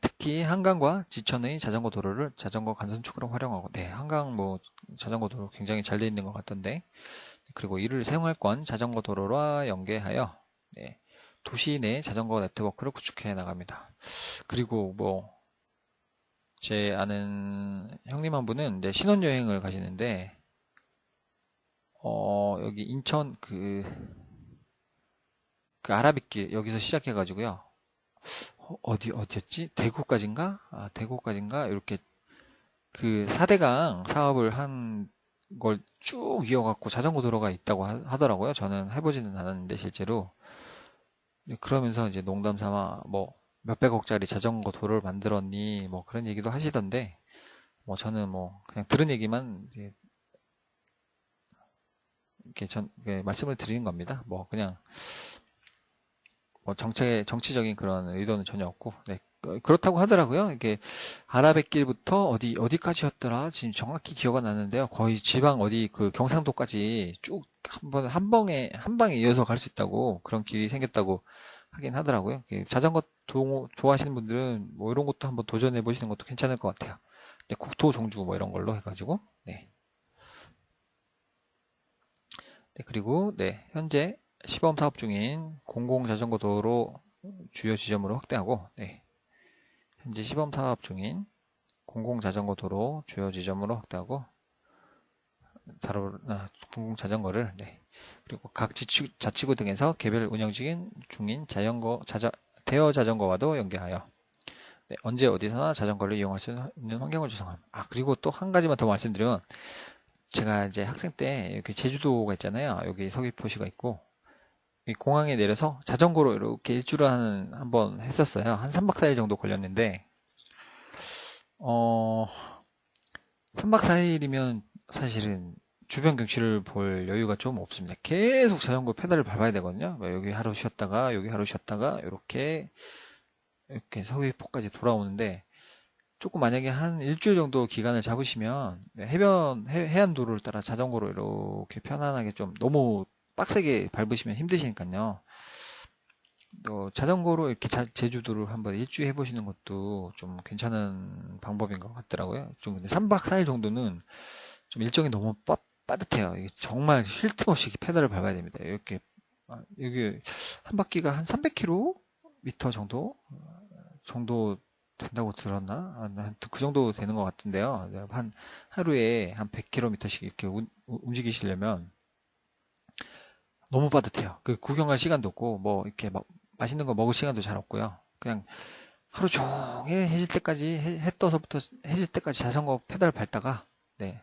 A: 특히 한강과 지천의 자전거 도로를 자전거 간선축으로 활용하고, 한강 뭐 자전거 도로 굉장히 잘 돼 있는 것 같던데, 그리고 이를 생활권 자전거 도로와 연계하여 도시 내 자전거 네트워크를 구축해 나갑니다. 그리고 뭐 제 아는 형님 한 분은 신혼여행을 가시는데 여기 인천 그 아라뱃길 여기서 시작해가지고요. 어디였지? 대구까지인가? 대구까지인가? 이렇게 그 4대강 사업을 한 걸 쭉 이어갖고 자전거 도로가 있다고 하더라고요. 저는 해보지는 않았는데 실제로. 그러면서 이제 농담 삼아 뭐 몇백억짜리 자전거 도로를 만들었니? 뭐 그런 얘기도 하시던데, 뭐 저는 뭐 그냥 들은 얘기만 이렇게 말씀을 드리는 겁니다. 뭐 그냥 뭐 정치적인 그런 의도는 전혀 없고, 네. 그렇다고 하더라고요. 이게 아라뱃길부터 어디까지였더라? 지금 정확히 기억은 나는데요. 거의 지방 어디 그 경상도까지 쭉 한 방에 이어서 갈 수 있다고 그런 길이 생겼다고 하긴 하더라고요. 자전거 좋아하시는 분들은 뭐 이런 것도 한번 도전해 보시는 것도 괜찮을 것 같아요. 네, 국토 종주 뭐 이런 걸로 해가지고, 네. 네, 그리고 네, 현재 시범 사업 중인 공공자전거 도로 주요 지점으로 확대하고, 네, 현재 시범 사업 중인 공공자전거 도로 주요 지점으로 확대하고, 공공자전거를, 네, 그리고 각 자치구 등에서 개별 운영 중인 대여 자전거와도 연계하여, 네, 언제 어디서나 자전거를 이용할 수 있는 환경을 조성함. 그리고 또 한 가지만 더 말씀드리면, 제가 이제 학생 때 이렇게 제주도가 있잖아요. 여기 서귀포시가 있고, 이 공항에 내려서 자전거로 이렇게 일주를 한번 했었어요. 한 3박 4일 정도 걸렸는데, 3박 4일이면 사실은 주변 경치를 볼 여유가 좀 없습니다. 계속 자전거 페달을 밟아야 되거든요. 여기 하루 쉬었다가, 여기 하루 쉬었다가, 이렇게 서귀포까지 돌아오는데, 조금 만약에 한 일주일 정도 기간을 잡으시면, 네, 해안도로를 따라 자전거로 이렇게 편안하게 좀 너무 빡세게 밟으시면 힘드시니까요. 자전거로 이렇게 제주도를 한번 일주일 해보시는 것도 좀 괜찮은 방법인 것 같더라고요. 좀 근데 3박 4일 정도는 좀 일정이 너무 빠듯해요. 이게 정말 쉴 틈 없이 페달을 밟아야 됩니다. 여기 한 바퀴가 한 300km 정도 된다고 들었나? 그 정도 되는 것 같은데요. 하루에 한 100km씩 이렇게 움직이시려면 너무 빠듯해요. 그 구경할 시간도 없고, 뭐, 이렇게 막 맛있는 거 먹을 시간도 잘 없고요. 그냥 하루 종일 해질 때까지, 해 떠서부터 해질 때까지 자전거 페달 밟다가, 네.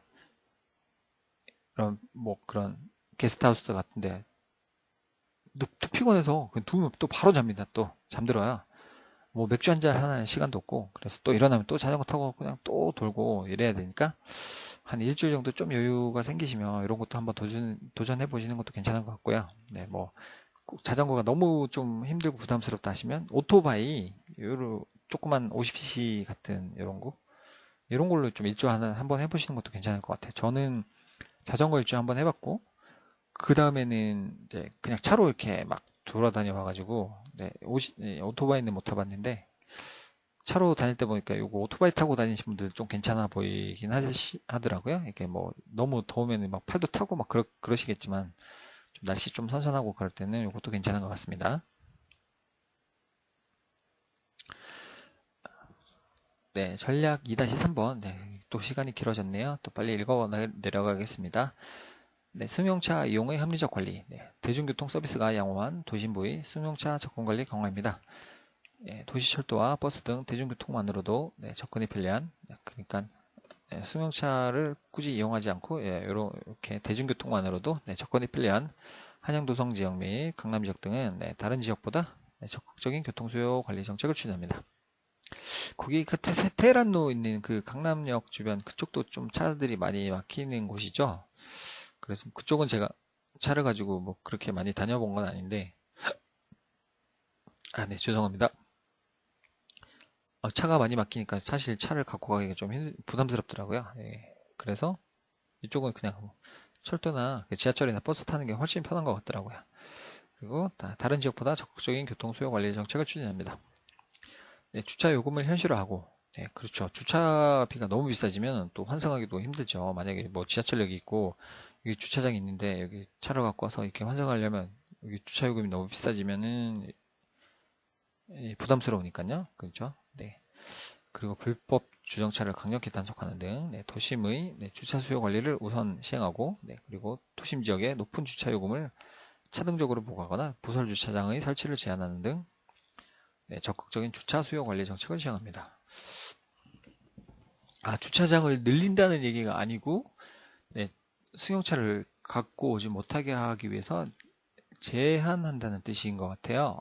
A: 그런 게스트하우스 같은데, 또 피곤해서 누우면 또 바로 잡니다. 또 잠들어요. 뭐 맥주 한잔 하는 시간도 없고, 그래서 또 일어나면 또 자전거 타고 그냥 또 돌고 이래야 되니까, 한 일주일 정도 좀 여유가 생기시면 이런 것도 한번 도전해 보시는 것도 괜찮은 것 같고요. 네, 뭐, 꼭 자전거가 너무 좀 힘들고 부담스럽다 하시면 오토바이, 조그만 50cc 같은 이런 걸로 좀 일주 한번 해보시는 것도 괜찮을 것 같아요. 저는 자전거 일주 한번 해봤고, 그 다음에는 이제 그냥 차로 이렇게 막 돌아다녀 봐가지고, 네, 오토바이는 못 타봤는데, 차로 다닐 때 보니까 이거 오토바이 타고 다니시는 분들 좀 괜찮아 보이긴 하더라고요. 이게 뭐 너무 더우면 막 팔도 타고 막 그러시겠지만 좀 날씨 좀 선선하고 그럴 때는 이것도 괜찮은 것 같습니다. 네, 전략 2-3번. 네, 또 시간이 길어졌네요. 또 빨리 읽어 내려가겠습니다. 네, 승용차 이용의 합리적 관리. 네, 대중교통 서비스가 양호한 도심부의 승용차 접근 관리 경과입니다. 예, 도시철도와 버스 등 대중교통만으로도 네, 접근이 편리한, 그러니까 승용차를 굳이 이용하지 않고 이렇게 대중교통만으로도 네, 접근이 편리한 한양도성 지역 및 강남 지역 등은 네, 다른 지역보다 네, 적극적인 교통수요 관리 정책을 추진합니다. 거기 그 테헤란로 있는 그 강남역 주변 그쪽도 좀 차들이 많이 막히는 곳이죠. 그래서 그쪽은 제가 차를 가지고 뭐 그렇게 많이 다녀본 건 아닌데, 네, 죄송합니다. 차가 많이 막히니까 사실 차를 갖고 가기가 좀 부담스럽더라고요. 예, 그래서 이쪽은 그냥 철도나 지하철이나 버스 타는 게 훨씬 편한 것 같더라고요. 그리고 다른 지역보다 적극적인 교통수요 관리 정책을 추진합니다. 네, 주차 요금을 현실화하고, 네, 그렇죠. 주차비가 너무 비싸지면 또 환승하기도 힘들죠. 만약에 뭐 지하철역이 있고 여기 주차장이 있는데 여기 차를 갖고 와서 이렇게 환승하려면 여기 주차 요금이 너무 비싸지면은 부담스러우니까요. 그렇죠. 네. 그리고 불법 주정차를 강력히 단속하는 등 네, 도심의 주차 수요 관리를 우선 시행하고, 네, 그리고 도심 지역의 높은 주차 요금을 차등적으로 부과하거나 부설 주차장의 설치를 제한하는 등 네, 적극적인 주차 수요 관리 정책을 시행합니다. 주차장을 늘린다는 얘기가 아니고, 네, 승용차를 갖고 오지 못하게 하기 위해서 제한한다는 뜻인 것 같아요.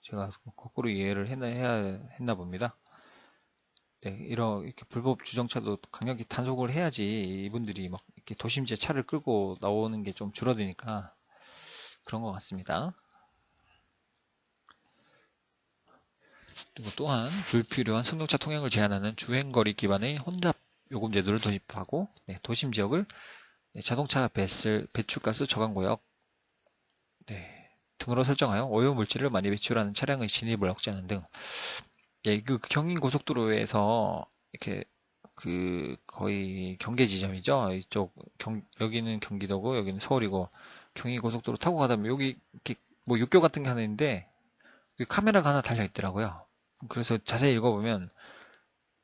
A: 제가 거꾸로 이해를 해야 했나 봅니다. 네, 이렇게 불법 주정차도 강력히 단속을 해야지 이분들이 막 이렇게 도심지에 차를 끌고 나오는 게 좀 줄어드니까 그런 것 같습니다. 그리고 또한 불필요한 승용차 통행을 제한하는 주행거리 기반의 혼잡 요금 제도를 도입하고 도심 지역을 자동차 배출가스 저감구역 등으로 설정하여 오염물질을 많이 배출하는 차량의 진입을 억제하는 등 그 경인 고속도로에서 이렇게 거의 경계 지점이죠. 이쪽 여기는 경기도고 여기는 서울이고 경인 고속도로 타고 가다 보면 여기 이렇게 뭐 육교 같은 게 하나 있는데 카메라가 하나 달려 있더라고요. 그래서 자세히 읽어보면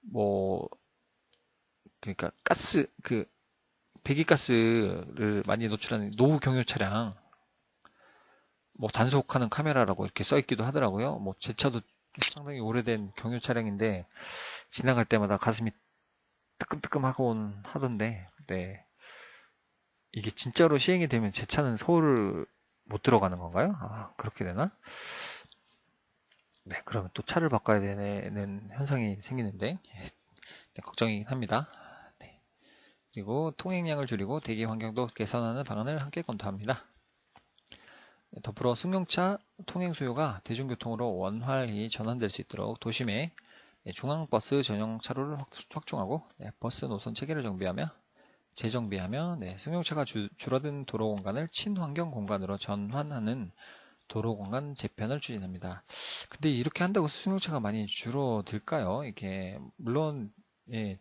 A: 뭐 그러니까 배기가스를 많이 노출하는 노후 경유 차량 뭐 단속하는 카메라라고 이렇게 써 있기도 하더라고요. 뭐 제 차도 상당히 오래된 경유 차량인데 지나갈 때마다 가슴이 뜨끔뜨끔하곤 하던데 이게 진짜로 시행이 되면 제 차는 서울을 못 들어가는 건가요? 아, 그렇게 되나? 그러면 또 차를 바꿔야 되는 현상이 생기는데 걱정이긴 합니다. 그리고 통행량을 줄이고 대기 환경도 개선하는 방안을 함께 검토합니다. 더불어 승용차 통행 수요가 대중교통으로 원활히 전환될 수 있도록 도심에 중앙버스 전용 차로를 확충하고 버스 노선 체계를 재정비하며 승용차가 줄어든 도로 공간을 친환경 공간으로 전환하는 도로 공간 재편을 추진합니다. 근데 이렇게 한다고 승용차가 많이 줄어들까요? 이게 물론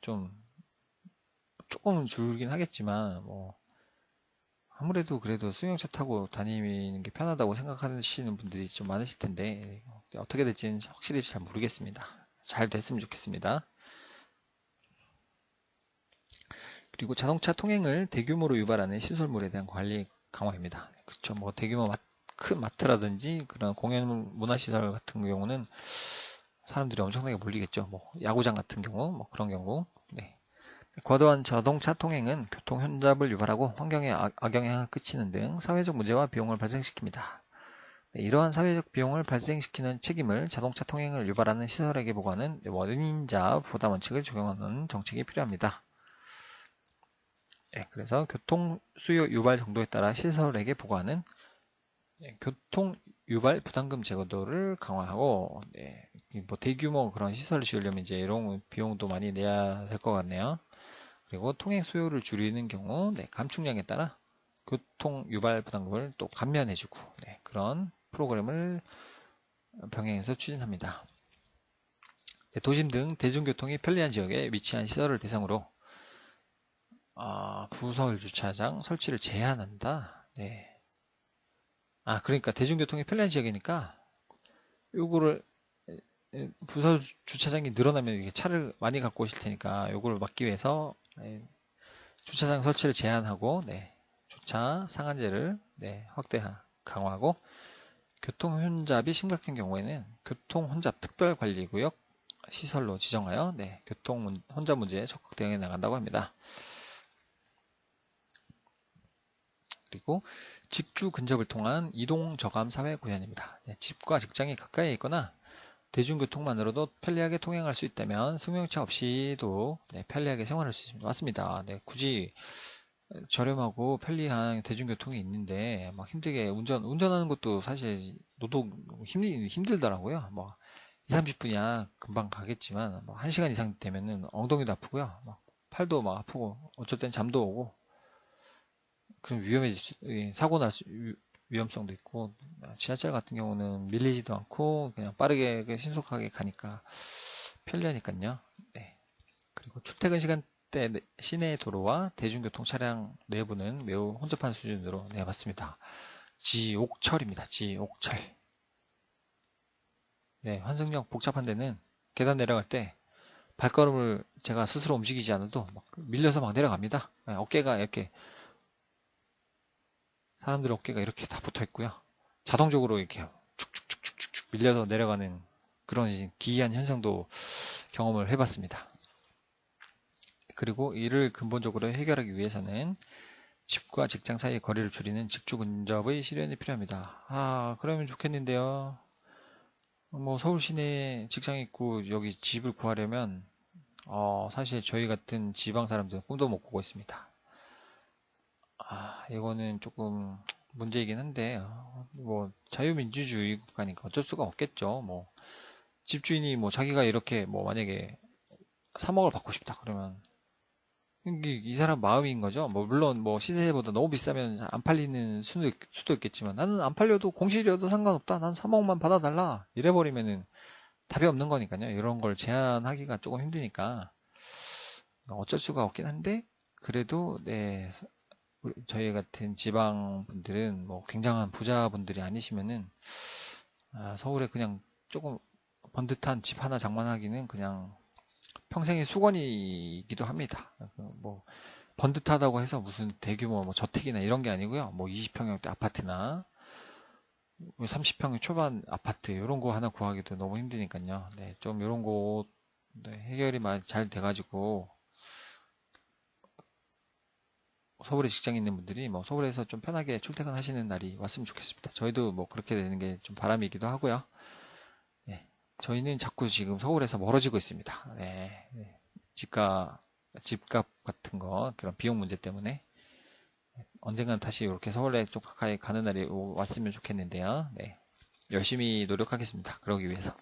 A: 좀 조금은 줄긴 하겠지만 아무래도 그래도 승용차 타고 다니는 게 편하다고 생각하시는 분들이 좀 많으실 텐데 어떻게 될지는 확실히 잘 모르겠습니다. 잘 됐으면 좋겠습니다. 그리고 자동차 통행을 대규모로 유발하는 시설물에 대한 관리 강화입니다. 그렇죠. 뭐 대규모 큰 마트라든지 그런 공연 문화시설 같은 경우는 사람들이 엄청나게 몰리겠죠. 뭐 야구장 같은 경우, 뭐 그런 경우. 과도한 자동차 통행은 교통 혼잡을 유발하고 환경에 악영향을 끼치는 등 사회적 문제와 비용을 발생시킵니다. 이러한 사회적 비용을 발생시키는 책임을 자동차 통행을 유발하는 시설에게 부과하는 원인자 부담 원칙을 적용하는 정책이 필요합니다. 그래서 교통 수요 유발 정도에 따라 시설에게 부과하는 교통 유발 부담금 제도를 강화하고 뭐 대규모 그런 시설을 지으려면 이제 이런 비용도 많이 내야 될 것 같네요. 그리고 통행 수요를 줄이는 경우 감축량에 따라 교통 유발 부담금을 또 감면해주고 그런 프로그램을 병행해서 추진합니다. 도심 등 대중교통이 편리한 지역에 위치한 시설을 대상으로 부설 주차장 설치를 제한한다. 그러니까 대중교통이 편리한 지역이니까 요거를 부설 주차장이 늘어나면 이게 차를 많이 갖고 오실 테니까 요거를 막기 위해서 주차장 설치를 제한하고 주차 상한제를 강화하고 교통 혼잡이 심각한 경우에는 교통 혼잡 특별관리구역 시설로 지정하여 교통 혼잡 문제에 적극 대응해 나간다고 합니다. 그리고 직주 근접을 통한 이동 저감 사회 구현입니다. 집과 직장이 가까이에 있거나 대중교통만으로도 편리하게 통행할 수 있다면 승용차 없이도 편리하게 생활할 수 있습니다. 맞습니다. 굳이 저렴하고 편리한 대중교통이 있는데 막 힘들게 운전하는 것도 사실 노동 힘들더라고요. 뭐 2, 30분이야 금방 가겠지만 뭐 1시간 이상 되면은 엉덩이도 아프고요. 막 팔도 막 아프고 어쩔 땐 잠도 오고 그럼 사고 날 위험성도 있고 지하철 같은 경우는 밀리지도 않고 그냥 빠르게 신속하게 가니까 편리하니까요. 그리고 출퇴근 시간대 시내 도로와 대중교통 차량 내부는 매우 혼잡한 수준으로 내봤습니다. 지옥철입니다. 지옥철. 환승역 복잡한 데는 계단 내려갈 때 발걸음을 제가 스스로 움직이지 않아도 막 밀려서 막 내려갑니다. 어깨가 이렇게 사람들 어깨가 이렇게 다 붙어 있고요. 자동적으로 이렇게 축축축축축 밀려서 내려가는 그런 기이한 현상도 경험을 해봤습니다. 그리고 이를 근본적으로 해결하기 위해서는 집과 직장 사이의 거리를 줄이는 직주 근접의 실현이 필요합니다. 그러면 좋겠는데요. 뭐 서울 시내에 직장 있고 여기 집을 구하려면 사실 저희 같은 지방 사람들은 꿈도 못 꾸고 있습니다. 이거는 조금 문제이긴 한데, 뭐, 자유민주주의 국가니까 어쩔 수가 없겠죠. 뭐, 집주인이 뭐, 자기가 이렇게 뭐, 만약에 3억을 받고 싶다. 그러면, 이 사람 마음인 거죠. 뭐, 물론 뭐, 시세보다 너무 비싸면 안 팔리는 수도 있겠지만, 나는 안 팔려도 공실이어도 상관없다. 난 3억만 받아달라. 이래버리면은 답이 없는 거니까요. 이런 걸 제한하기가 조금 힘드니까, 어쩔 수가 없긴 한데, 그래도, 네, 저희 같은 지방 분들은 뭐 굉장한 부자분들이 아니시면은 서울에 그냥 조금 번듯한 집 하나 장만하기는 그냥 평생의 수건이기도 합니다. 뭐 번듯하다고 해서 무슨 대규모 뭐 저택이나 이런 게 아니고요. 뭐 20평형대 아파트나 30평 초반 아파트 이런 거 하나 구하기도 너무 힘드니까요. 네, 좀 이런 거 해결이 많이 잘 돼가지고 서울에 직장 있는 분들이 뭐 서울에서 좀 편하게 출퇴근하시는 날이 왔으면 좋겠습니다. 저희도 뭐 그렇게 되는 게 좀 바람이기도 하고요. 네, 저희는 자꾸 지금 서울에서 멀어지고 있습니다. 네, 네. 집값 같은 거 그런 비용 문제 때문에 언젠간 다시 이렇게 서울에 좀 가까이 가는 날이 왔으면 좋겠는데요. 네, 열심히 노력하겠습니다. 그러기 위해서.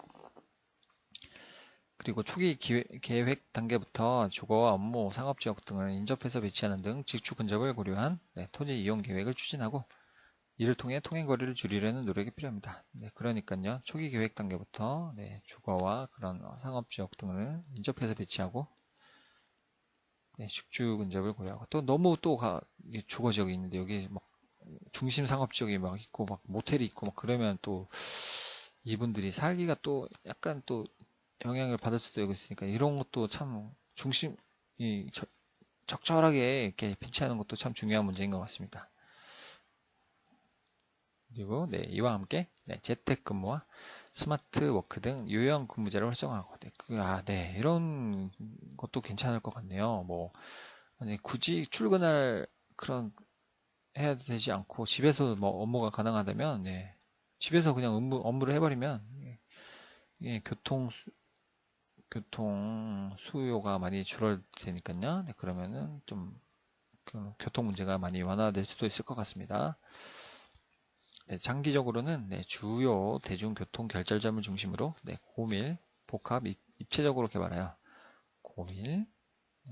A: 그리고 초기 계획 단계부터 주거와 업무, 상업지역 등을 인접해서 배치하는 등 직주 근접을 고려한 토지 이용 계획을 추진하고 이를 통해 통행거리를 줄이려는 노력이 필요합니다. 네, 그러니까요. 초기 계획 단계부터 주거와 그런 상업지역 등을 인접해서 배치하고 직주 근접을 고려하고 또 너무 또 주거지역이 있는데 여기 막 중심 상업지역이 막 있고 막 모텔이 있고 막 그러면 또 이분들이 살기가 또 약간 또 영향을 받을 수도 있으니까 이런 것도 참 중심이 적절하게 이렇게 배치하는 것도 참 중요한 문제인 것 같습니다. 그리고 이와 함께 재택근무와 스마트 워크 등 유형 근무제를 활성화하고 이런 것도 괜찮을 것 같네요. 뭐 굳이 출근할 그런 해야 되지 않고 집에서 뭐 업무가 가능하다면 집에서 그냥 업무를 해버리면 교통 수요가 많이 줄어드니까요. 그러면은 좀 교통 문제가 많이 완화될 수도 있을 것 같습니다. 장기적으로는 주요 대중교통 결절점을 중심으로 고밀, 복합, 입체적으로 개발하여 고밀,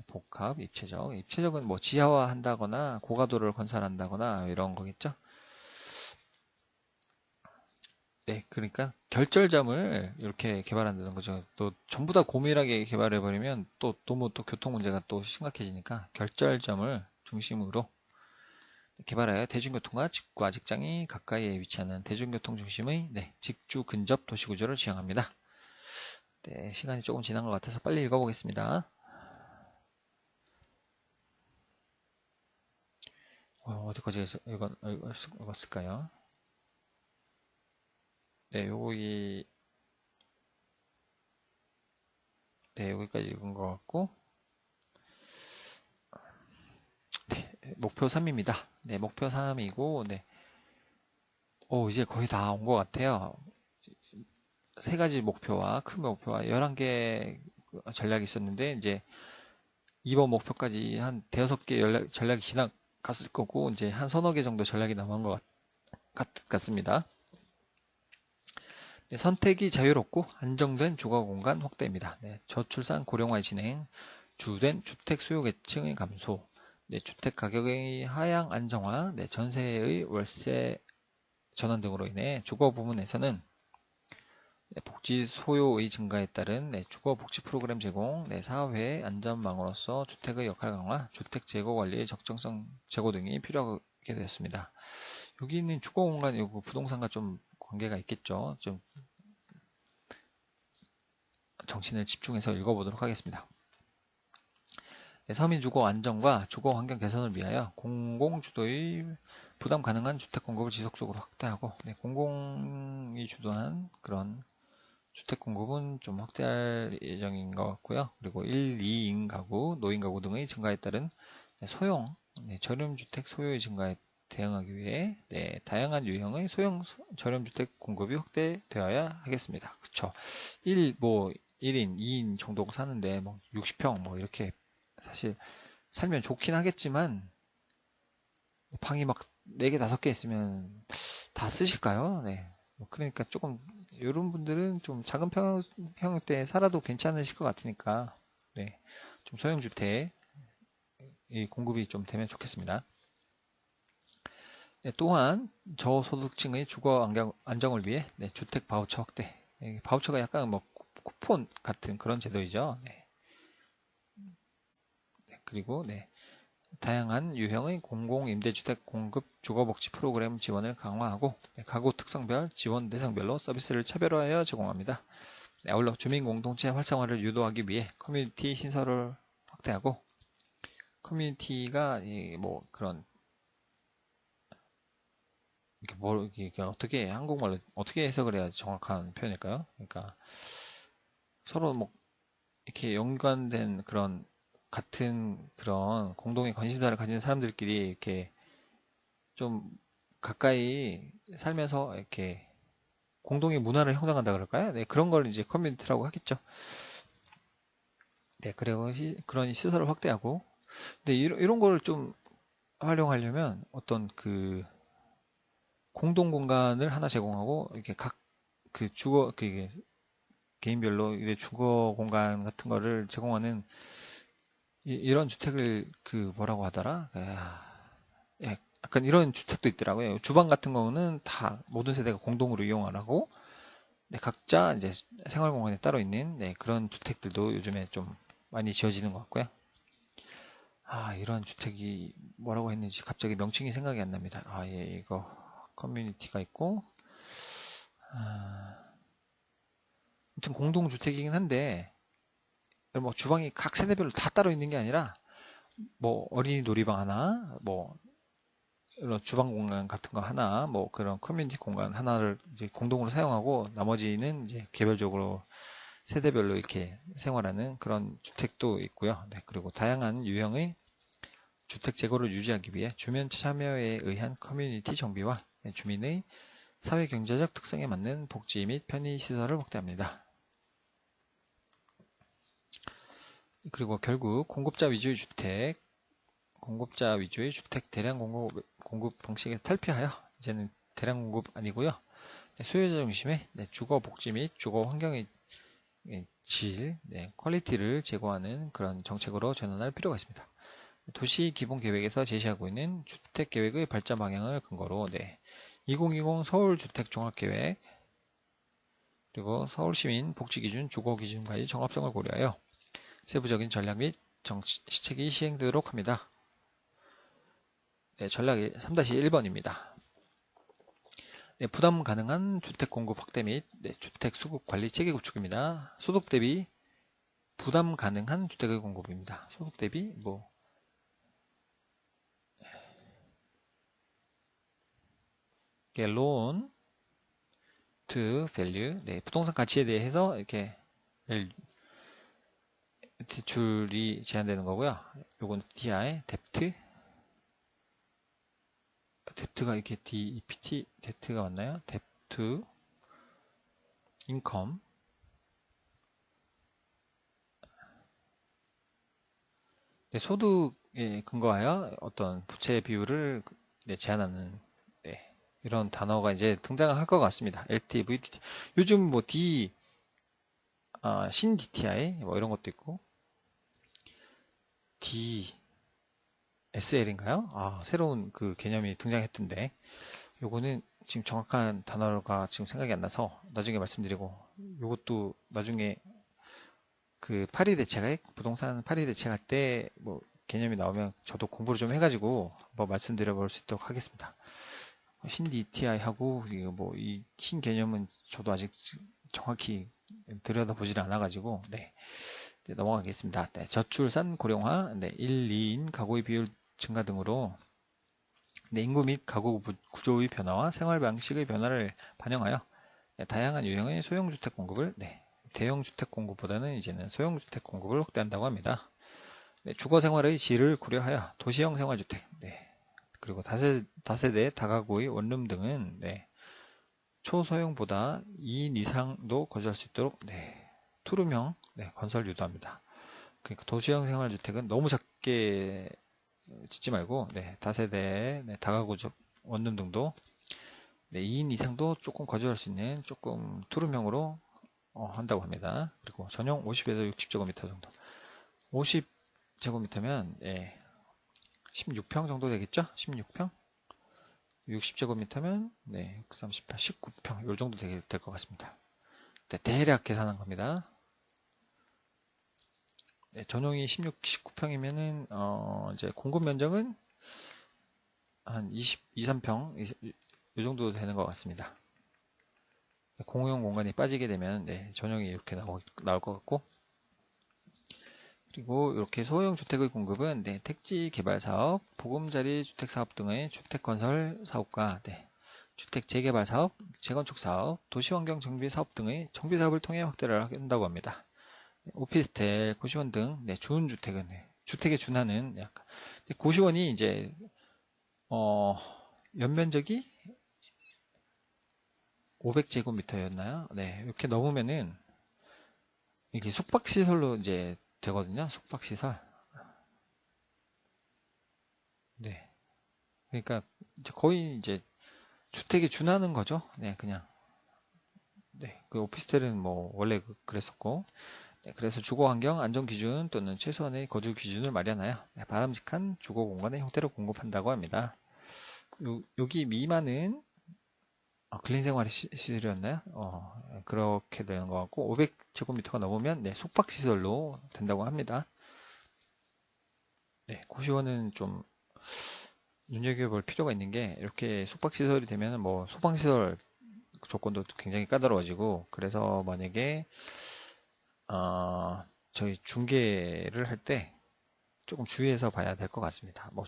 A: 복합, 입체적은 뭐 지하화한다거나 고가도로를 건설한다거나 이런 거겠죠. 그러니까 결절점을 이렇게 개발한다는 거죠. 또 전부 다 고밀하게 개발해버리면 또 너무 또 교통 문제가 또 심각해지니까 결절점을 중심으로 개발하여 대중교통과 집과 직장이 가까이에 위치하는 대중교통 중심의 직주 근접 도시구조를 지향합니다. 시간이 조금 지난 것 같아서 빨리 읽어보겠습니다. 어디까지 읽었을까요? 여기까지 읽은 것 같고 목표 3입니다. 목표 3이고 이제 거의 다 온 것 같아요. 세 가지 목표와 큰 목표와 11개 전략이 있었는데 이제 이번 목표까지 한 대여섯 개 전략이 지나갔을 거고 이제 한 서너 개 정도 전략이 남은 것 같습니다. 선택이 자유롭고 안정된 주거 공간 확대입니다. 저출산 고령화의 진행, 주된 주택 수요 계층의 감소, 주택 가격의 하향 안정화, 전세의 월세 전환 등으로 인해 주거 부문에서는 복지 소요의 증가에 따른 주거 복지 프로그램 제공, 사회 안전망으로서 주택의 역할 강화, 주택 재고 관리의 적정성 제고 등이 필요하게 되었습니다. 여기 있는 주거 공간, 부동산과 좀 관계가 있겠죠. 좀 정신을 집중해서 읽어보도록 하겠습니다. 서민 주거 안정과 주거 환경 개선을 위하여 공공주도의 부담 가능한 주택 공급을 지속적으로 확대하고 공공이 주도한 그런 주택 공급은 좀 확대할 예정인 것 같고요. 그리고 1, 2인 가구, 노인 가구 등의 증가에 따른 소형, 저렴주택 소요의 증가에 대응하기 위해 다양한 유형의 소형 저렴주택 공급이 확대되어야 하겠습니다. 그쵸? 1인, 2인 정도 사는데 뭐 60평 뭐 이렇게 사실 살면 좋긴 하겠지만 방이 막 4개, 5개 있으면 다 쓰실까요? 네. 그러니까 조금, 이런 분들은 좀 작은 평형대에 살아도 괜찮으실 것 같으니까, 네. 좀 소형주택, 이 공급이 좀 되면 좋겠습니다. 네, 또한 저소득층의 주거 안정을 위해 네, 주택 바우처 확대. 바우처가 약간 뭐 쿠폰 같은 그런 제도이죠. 네. 그리고 네, 다양한 유형의 공공임대주택 공급 주거복지 프로그램 지원을 강화하고 네, 가구 특성별 지원 대상별로 서비스를 차별화하여 제공합니다. 네, 아울러 주민공동체 활성화를 유도하기 위해 커뮤니티 신설을 확대하고 커뮤니티가 뭐 그런 이렇게 이게 어떻게 한국말로 어떻게 해석을 해야 정확한 표현일까요? 그러니까 서로 뭐 이렇게 연관된 그런 같은 그런 공동의 관심사를 가진 사람들끼리 이렇게 좀 가까이 살면서 이렇게 공동의 문화를 형성한다 그럴까요? 네, 그런 걸 이제 커뮤니티라고 하겠죠. 네, 그리고 그런 시설을 확대하고, 근데 이런 걸 좀 활용하려면 어떤 그 공동 공간을 하나 제공하고 이렇게 각 그 주거 그 개인별로 이제 주거 공간 같은 거를 제공하는 이런 주택을 그 뭐라고 하더라? 예, 약간 이런 주택도 있더라고요. 주방 같은 거는 다 모든 세대가 공동으로 이용하라고 네, 각자 이제 생활 공간이 따로 있는 네, 그런 주택들도 요즘에 좀 많이 지어지는 것 같고요. 아, 이런 주택이 뭐라고 했는지 갑자기 명칭이 생각이 안 납니다. 아, 예, 이거 커뮤니티가 있고 아무튼 공동주택이긴 한데 뭐 주방이 각 세대별로 다 따로 있는 게 아니라 뭐 어린이 놀이방 하나, 뭐 이런 주방 공간 같은 거 하나, 뭐 그런 커뮤니티 공간 하나를 이제 공동으로 사용하고 나머지는 이제 개별적으로 세대별로 이렇게 생활하는 그런 주택도 있고요. 네, 그리고 다양한 유형의 주택 재고를 유지하기 위해 주민 참여에 의한 커뮤니티 정비와 주민의 사회 경제적 특성에 맞는 복지 및 편의 시설을 확대합니다. 그리고 결국 공급자 위주의 주택 대량 공급 방식에 탈피하여 이제는 대량 공급 아니고요. 수요자 중심의 주거 복지 및 주거 환경의 질, 퀄리티를 제고하는 그런 정책으로 전환할 필요가 있습니다. 도시 기본 계획에서 제시하고 있는 주택 계획의 발전 방향을 근거로 2020 서울 주택 종합계획 그리고 서울시민 복지기준 주거기준과의 정합성을 고려하여 세부적인 전략 및 시책이 시행되도록 합니다. 전략 3-1번입니다. 부담 가능한 주택 공급 확대 및 주택 수급 관리 체계 구축입니다. 소득 대비 부담 가능한 주택의 공급입니다. 소득 대비 뭐 loan to value 부동산 가치에 대해서 이렇게 대출이 제한되는 거고요. 요건 DI, 뎁트가 이렇게 DEPT, 뎁트가 맞나요? 뎁트, 인컴. 소득에 근거하여 어떤 부채 비율을 제한하는 이런 단어가 이제 등장할 것 같습니다. LTV, 요즘 뭐 신 DTI 뭐 이런 것도 있고 DSL인가요? 새로운 그 개념이 등장했던데 요거는 지금 정확한 단어가 지금 생각이 안 나서 나중에 말씀드리고 요것도 나중에 그 파리 대책액 부동산 파리 대책할 때 뭐 개념이 나오면 저도 공부를 좀 해가지고 뭐 말씀드려 볼 수 있도록 하겠습니다. 신 DTI하고 뭐 이 신 개념은 저도 아직 정확히 들여다보질 않아가지고 넘어가겠습니다. 저출산 고령화, 1, 2인 가구의 비율 증가 등으로 인구 및 가구 구조의 변화와 생활 방식의 변화를 반영하여 다양한 유형의 소형주택 공급을 대형주택 공급보다는 이제는 소형주택 공급을 확대한다고 합니다. 주거 생활의 질을 고려하여 도시형 생활주택, 그리고 다세대 다가구의 원룸 등은 초소형보다 2인 이상도 거주할 수 있도록 투룸형 건설 유도합니다. 그러니까 도시형 생활주택은 너무 작게 짓지 말고, 다세대, 다가구 원룸 등도 2인 이상도 조금 거주할 수 있는 조금 투룸형으로 한다고 합니다. 그리고 전용 50에서 60제곱미터 정도. 50제곱미터면 16평 정도 되겠죠? 16평? 60제곱미터면 38, 19평 요 정도 될 것 같습니다. 대략 계산한 겁니다. 전용이 16, 19평이면은 이제 공급 면적은 한 22, 3평 이 정도 되는 것 같습니다. 공용 공간이 빠지게 되면 전용이 이렇게 나올 것 같고, 그리고 이렇게 소형 주택의 공급은 택지 개발 사업, 보금자리 주택 사업 등의 주택 건설 사업과 주택 재개발 사업, 재건축 사업, 도시환경 정비 사업 등의 정비 사업을 통해 확대를 한다고 합니다. 오피스텔, 고시원 등 준주택은 주택에 준하는 약간 고시원이 이제 연면적이 500제곱미터였나요? 이렇게 넘으면은 이게 숙박시설로 이제 되거든요. 숙박시설. 그러니까 거의 이제 주택에 준하는 거죠. 그냥. 그 오피스텔은 뭐 원래 그랬었고, 그래서 주거 환경 안전 기준 또는 최소한의 거주 기준을 마련하여 바람직한 주거 공간의 형태로 공급한다고 합니다. 여기 미만은 근린생활 시설이었나요? 그렇게 되는 것 같고 500제곱미터가 넘으면 숙박시설로 된다고 합니다. 고시원은 좀 눈여겨볼 필요가 있는 게 이렇게 숙박시설이 되면 뭐 소방시설 조건도 굉장히 까다로워지고, 그래서 만약에 저희 중개를 할 때 조금 주의해서 봐야 될 것 같습니다. 뭐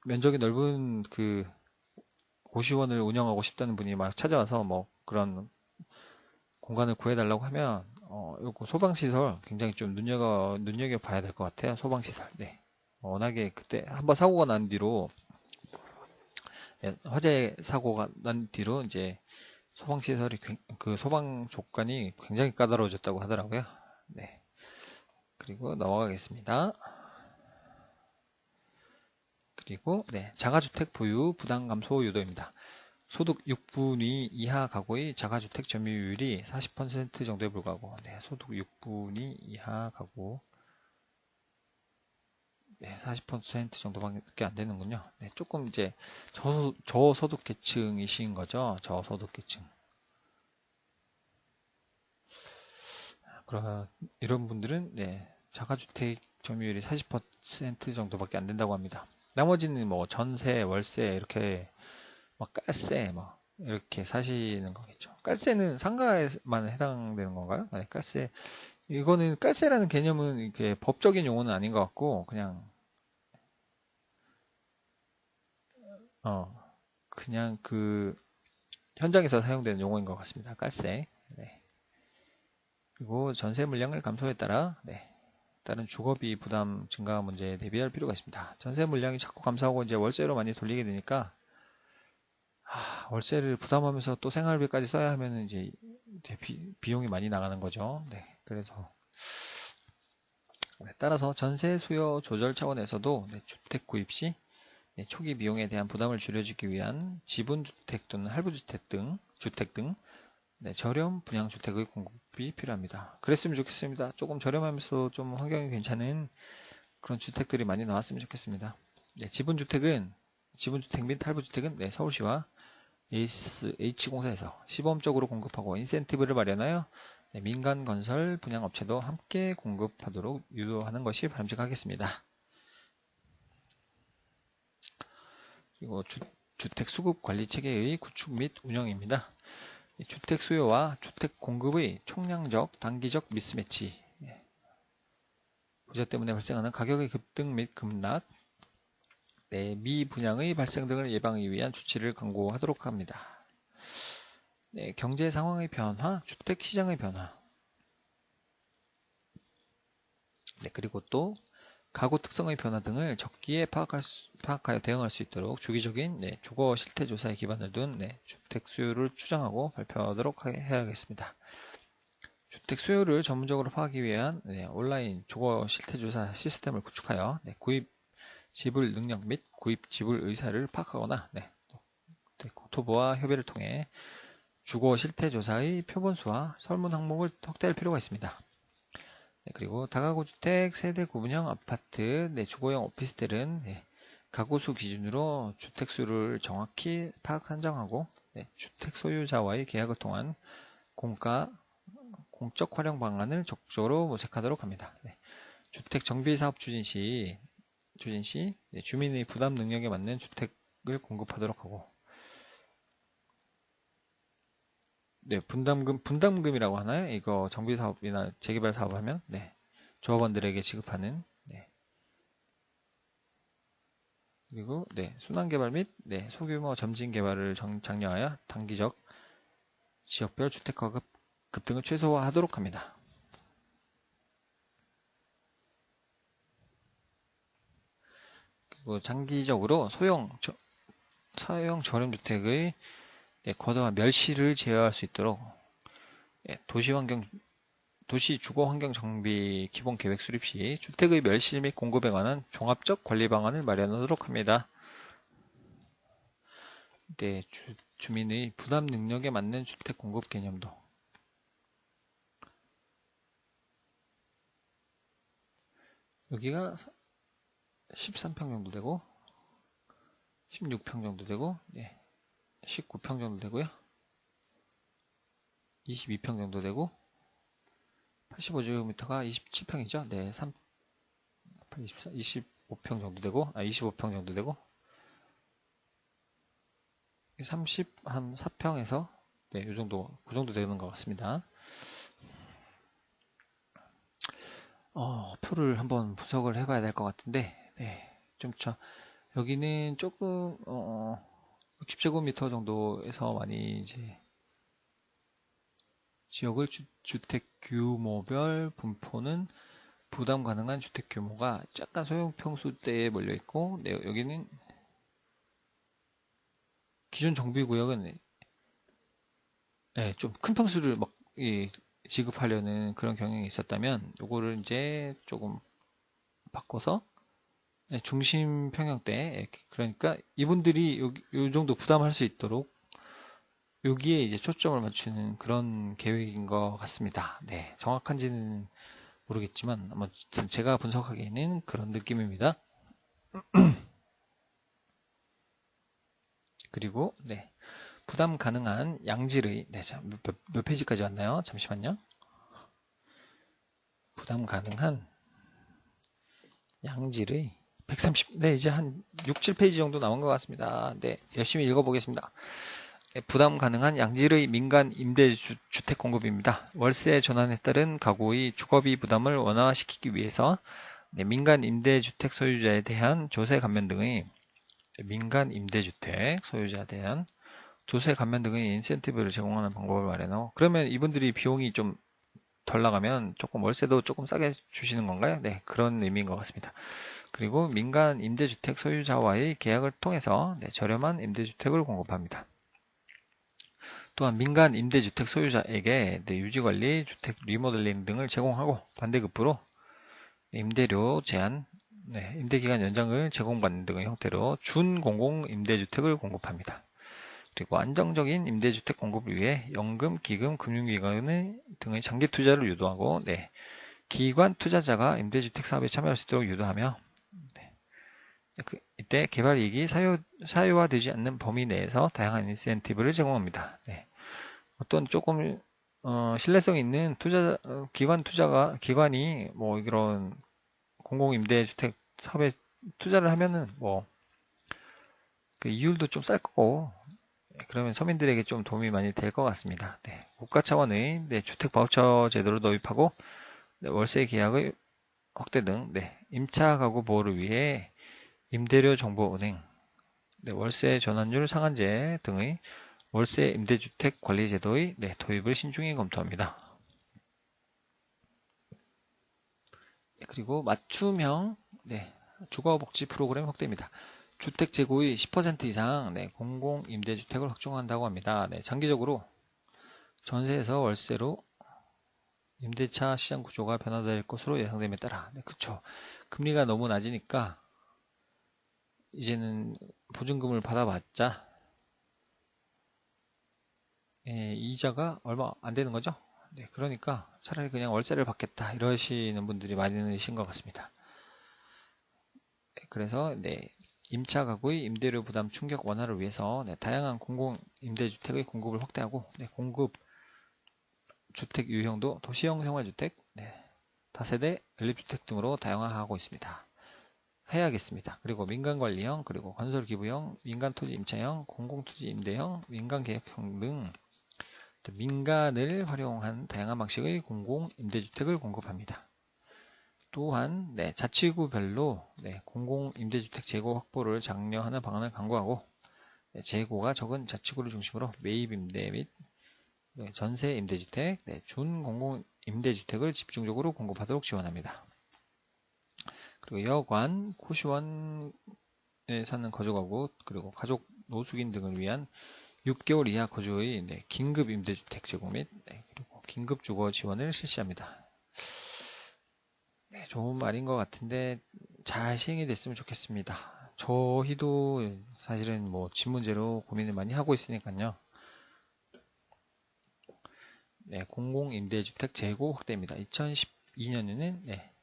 A: 면적이 넓은 그 고시원을 운영하고 싶다는 분이 막 찾아와서 뭐 그런 공간을 구해달라고 하면 요거 소방시설 굉장히 좀 눈여겨 봐야 될 것 같아요. 소방시설. 워낙에 그때 한번 사고가 난 뒤로 화재 사고가 난 뒤로 이제 소방시설이 그 소방 조건이 굉장히 까다로워졌다고 하더라고요. 그리고 넘어가겠습니다. 그리고 자가주택 보유 부담 감소 유도입니다. 소득 6분위 이하 가구의 자가주택 점유율이 40% 정도에 불과하고, 소득 6분위 이하 가구 40% 정도밖에 안 되는군요. 조금 이제 저소득 계층이신 거죠. 저소득 계층. 그럼 이런 분들은 자가주택 점유율이 40% 정도밖에 안 된다고 합니다. 나머지는 뭐 전세, 월세 이렇게 막 깔세 뭐 이렇게 사시는 거겠죠. 깔세는 상가에만 해당되는 건가요? 깔세 이거는 깔세라는 개념은 이렇게 법적인 용어는 아닌 것 같고 그냥 그 현장에서 사용되는 용어인 것 같습니다. 깔세. 그리고 전세 물량을 감소에 따라 다른 주거비 부담 증가 문제에 대비할 필요가 있습니다. 전세 물량이 자꾸 감소하고 이제 월세로 많이 돌리게 되니까 월세를 부담하면서 또 생활비까지 써야 하면 이제 비용이 많이 나가는 거죠. 그래서 따라서 전세 수요 조절 차원에서도 주택 구입 시 초기 비용에 대한 부담을 줄여주기 위한 지분주택 또는 할부주택 등 저렴 분양주택의 공급이 필요합니다. 그랬으면 좋겠습니다. 조금 저렴하면서 좀 환경이 괜찮은 그런 주택들이 많이 나왔으면 좋겠습니다. 지분주택 및 할부주택은 서울시와 H공사에서 시범적으로 공급하고 인센티브를 마련하여 민간 건설 분양업체도 함께 공급하도록 유도하는 것이 바람직하겠습니다. 그리고 주택 수급 관리 체계의 구축 및 운영입니다. 주택 수요와 주택 공급의 총량적 단기적 미스매치, 부자 때문에 발생하는 가격의 급등 및 급락, 미분양의 발생 등을 예방하기 위한 조치를 강구하도록 합니다. 경제 상황의 변화, 주택 시장의 변화, 그리고 또 가구 특성의 변화 등을 적기에 파악하여 대응할 수 있도록 주기적인 주거 실태 조사에 기반을 둔 주택 수요를 추정하고 발표하도록 해야겠습니다. 주택 수요를 전문적으로 파악하기 위한 온라인 주거 실태 조사 시스템을 구축하여 구입 지불 능력 및 구입 지불 의사를 파악하거나 국토부와 협의를 통해 주거 실태 조사의 표본수와 설문 항목을 확대할 필요가 있습니다. 그리고 다가구 주택, 세대 구분형 아파트, 주거용 오피스텔은 가구수 기준으로 주택수를 정확히 파악 산정하고 주택 소유자와의 계약을 통한 공적 활용 방안을 적극적으로 모색하도록 합니다. 주택 정비 사업 추진 시 주민의 부담 능력에 맞는 주택을 공급하도록 하고, 분담금이라고 하나요? 이거 정비 사업이나 재개발 사업 하면, 조합원들에게 지급하는, 그리고, 순환개발 및, 소규모 점진 개발을 장려하여 단기적 지역별 주택가격 급등을 최소화하도록 합니다. 그리고 장기적으로 사용 저렴주택의 과도한 멸시를 제어할 수 있도록 도시 주거 환경 정비 기본 계획 수립 시 주택의 멸실 및 공급에 관한 종합적 관리 방안을 마련하도록 합니다. 주민의 부담 능력에 맞는 주택 공급 개념도 여기가 13평 정도 되고 16평 정도 되고 19평 정도 되고요. 22평 정도 되고 85제곱미터가 27평이죠. 25평 정도 되고 25평 정도 되고 34평에서 그 정도 되는 것 같습니다. 표를 한번 분석을 해봐야 될 것 같은데, 여기는 조금 60제곱미터 정도에서 많이 이제 지역을 주택 규모별 분포는 부담 가능한 주택 규모가 약간 소형 평수대에 몰려 있고, 여기는 기존 정비구역은 좀 큰 평수를 지급하려는 그런 경향이 있었다면, 요거를 이제 조금 바꿔서 중심 평형대, 그러니까 이분들이 요 정도 부담할 수 있도록 여기에 이제 초점을 맞추는 그런 계획인 것 같습니다. 정확한지는 모르겠지만 아무튼 제가 분석하기에는 그런 느낌입니다. 그리고 부담 가능한 양질의 몇 페이지까지 왔나요? 잠시만요. 부담 가능한 양질의 130, 이제 한 6, 7페이지 정도 남은 것 같습니다. 열심히 읽어보겠습니다. 부담 가능한 양질의 민간 임대주택 공급입니다. 월세 전환에 따른 가구의 주거비 부담을 완화시키기 위해서 민간 임대주택 소유자에 대한 조세 감면 등의 인센티브를 제공하는 방법을 마련하고, 그러면 이분들이 비용이 좀 덜 나가면 조금 월세도 조금 싸게 주시는 건가요? 그런 의미인 것 같습니다. 그리고 민간 임대주택 소유자와의 계약을 통해서 저렴한 임대주택을 공급합니다. 또한 민간 임대주택 소유자에게 유지관리, 주택 리모델링 등을 제공하고 반대급부로 임대료 제한, 임대기간 연장을 제공받는 등의 형태로 준공공 임대주택을 공급합니다. 그리고 안정적인 임대주택 공급을 위해 연금, 기금, 금융기관 등의 장기 투자를 유도하고 기관 투자자가 임대주택 사업에 참여할 수 있도록 유도하며 이때 개발이익이 사유화되지 않는 범위 내에서 다양한 인센티브를 제공합니다. 어떤 조금 신뢰성 있는 기관이 이런 공공임대주택 사업에 투자를 하면은 그 이율도 좀 쌀 거고, 그러면 서민들에게 좀 도움이 많이 될 것 같습니다. 국가 차원의 주택 바우처 제도를 도입하고 월세 계약의 확대 등 임차 가구 보호를 위해 임대료 정보 은행, 월세 전환율 상한제 등의 월세 임대주택 관리 제도의 도입을 신중히 검토합니다. 그리고 맞춤형 주거복지 프로그램 확대입니다. 주택 재고의 10% 이상 공공임대주택을 확충한다고 합니다. 장기적으로 전세에서 월세로 임대차 시장 구조가 변화될 것으로 예상됨에 따라, 그쵸. 금리가 너무 낮으니까 이제는 보증금을 받아봤자 이자가 얼마 안 되는 거죠. 네, 그러니까 차라리 그냥 월세를 받겠다 이러시는 분들이 많으신 것 같습니다. 네, 그래서 네, 임차 가구의 임대료 부담 충격 완화를 위해서 네, 다양한 공공 임대주택의 공급을 확대하고 네, 공급 주택 유형도 도시형 생활주택, 네, 다세대 연립주택 등으로 다양화하고 있습니다. 해야겠습니다. 그리고 민간관리형, 그리고 건설기부형, 민간토지 임차형, 공공토지 임대형, 민간계약형 등 민간을 활용한 다양한 방식의 공공 임대주택을 공급합니다. 또한 네, 자치구별로 네, 공공 임대주택 재고 확보를 장려하는 방안을 강구하고 네, 재고가 적은 자치구를 중심으로 매입 임대 및 네, 전세 임대주택, 네, 준공공 임대주택을 집중적으로 공급하도록 지원합니다. 그리고 여관, 고시원에 사는 거주가구, 그리고 가족, 노숙인 등을 위한 6개월 이하 거주의 네, 긴급 임대주택 제공 및 네, 그리고 긴급 주거 지원을 실시합니다. 네, 좋은 말인 것 같은데 잘 시행이 됐으면 좋겠습니다. 저희도 사실은 뭐 집 문제로 고민을 많이 하고 있으니까요. 네, 공공임대주택 재고 확대입니다. 2012년에는 네,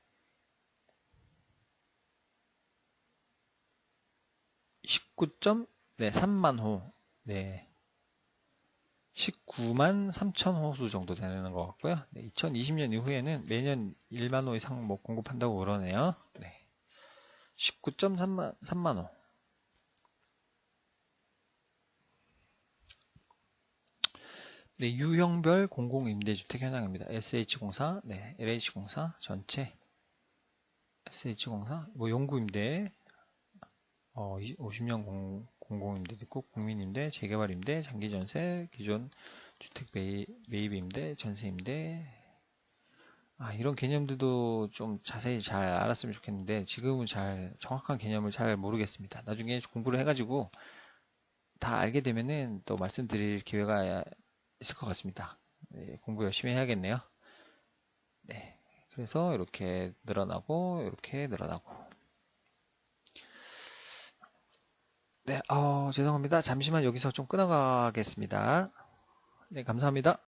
A: 19.3만 호, 네, 19만 3천 호수 정도 되는 것 같고요. 네, 2020년 이후에는 매년 1만 호 이상 뭐 공급한다고 그러네요. 네, 19.3만 호. 네, 유형별 공공임대주택 현황입니다. SH공사, 네, LH공사 전체, SH공사, 뭐 용구임대, 50년 공공임대 있고 국민임대, 재개발임대, 장기전세, 기존 주택 매입임대, 전세임대. 이런 개념들도 좀 자세히 잘 알았으면 좋겠는데 지금은 잘 정확한 개념을 잘 모르겠습니다. 나중에 공부를 해가지고 다 알게 되면은 또 말씀드릴 기회가 있을 것 같습니다. 네, 공부 열심히 해야겠네요. 네, 그래서 이렇게 늘어나고 이렇게 늘어나고. 네, 죄송합니다. 잠시만 여기서 좀 끊어가겠습니다. 네, 감사합니다.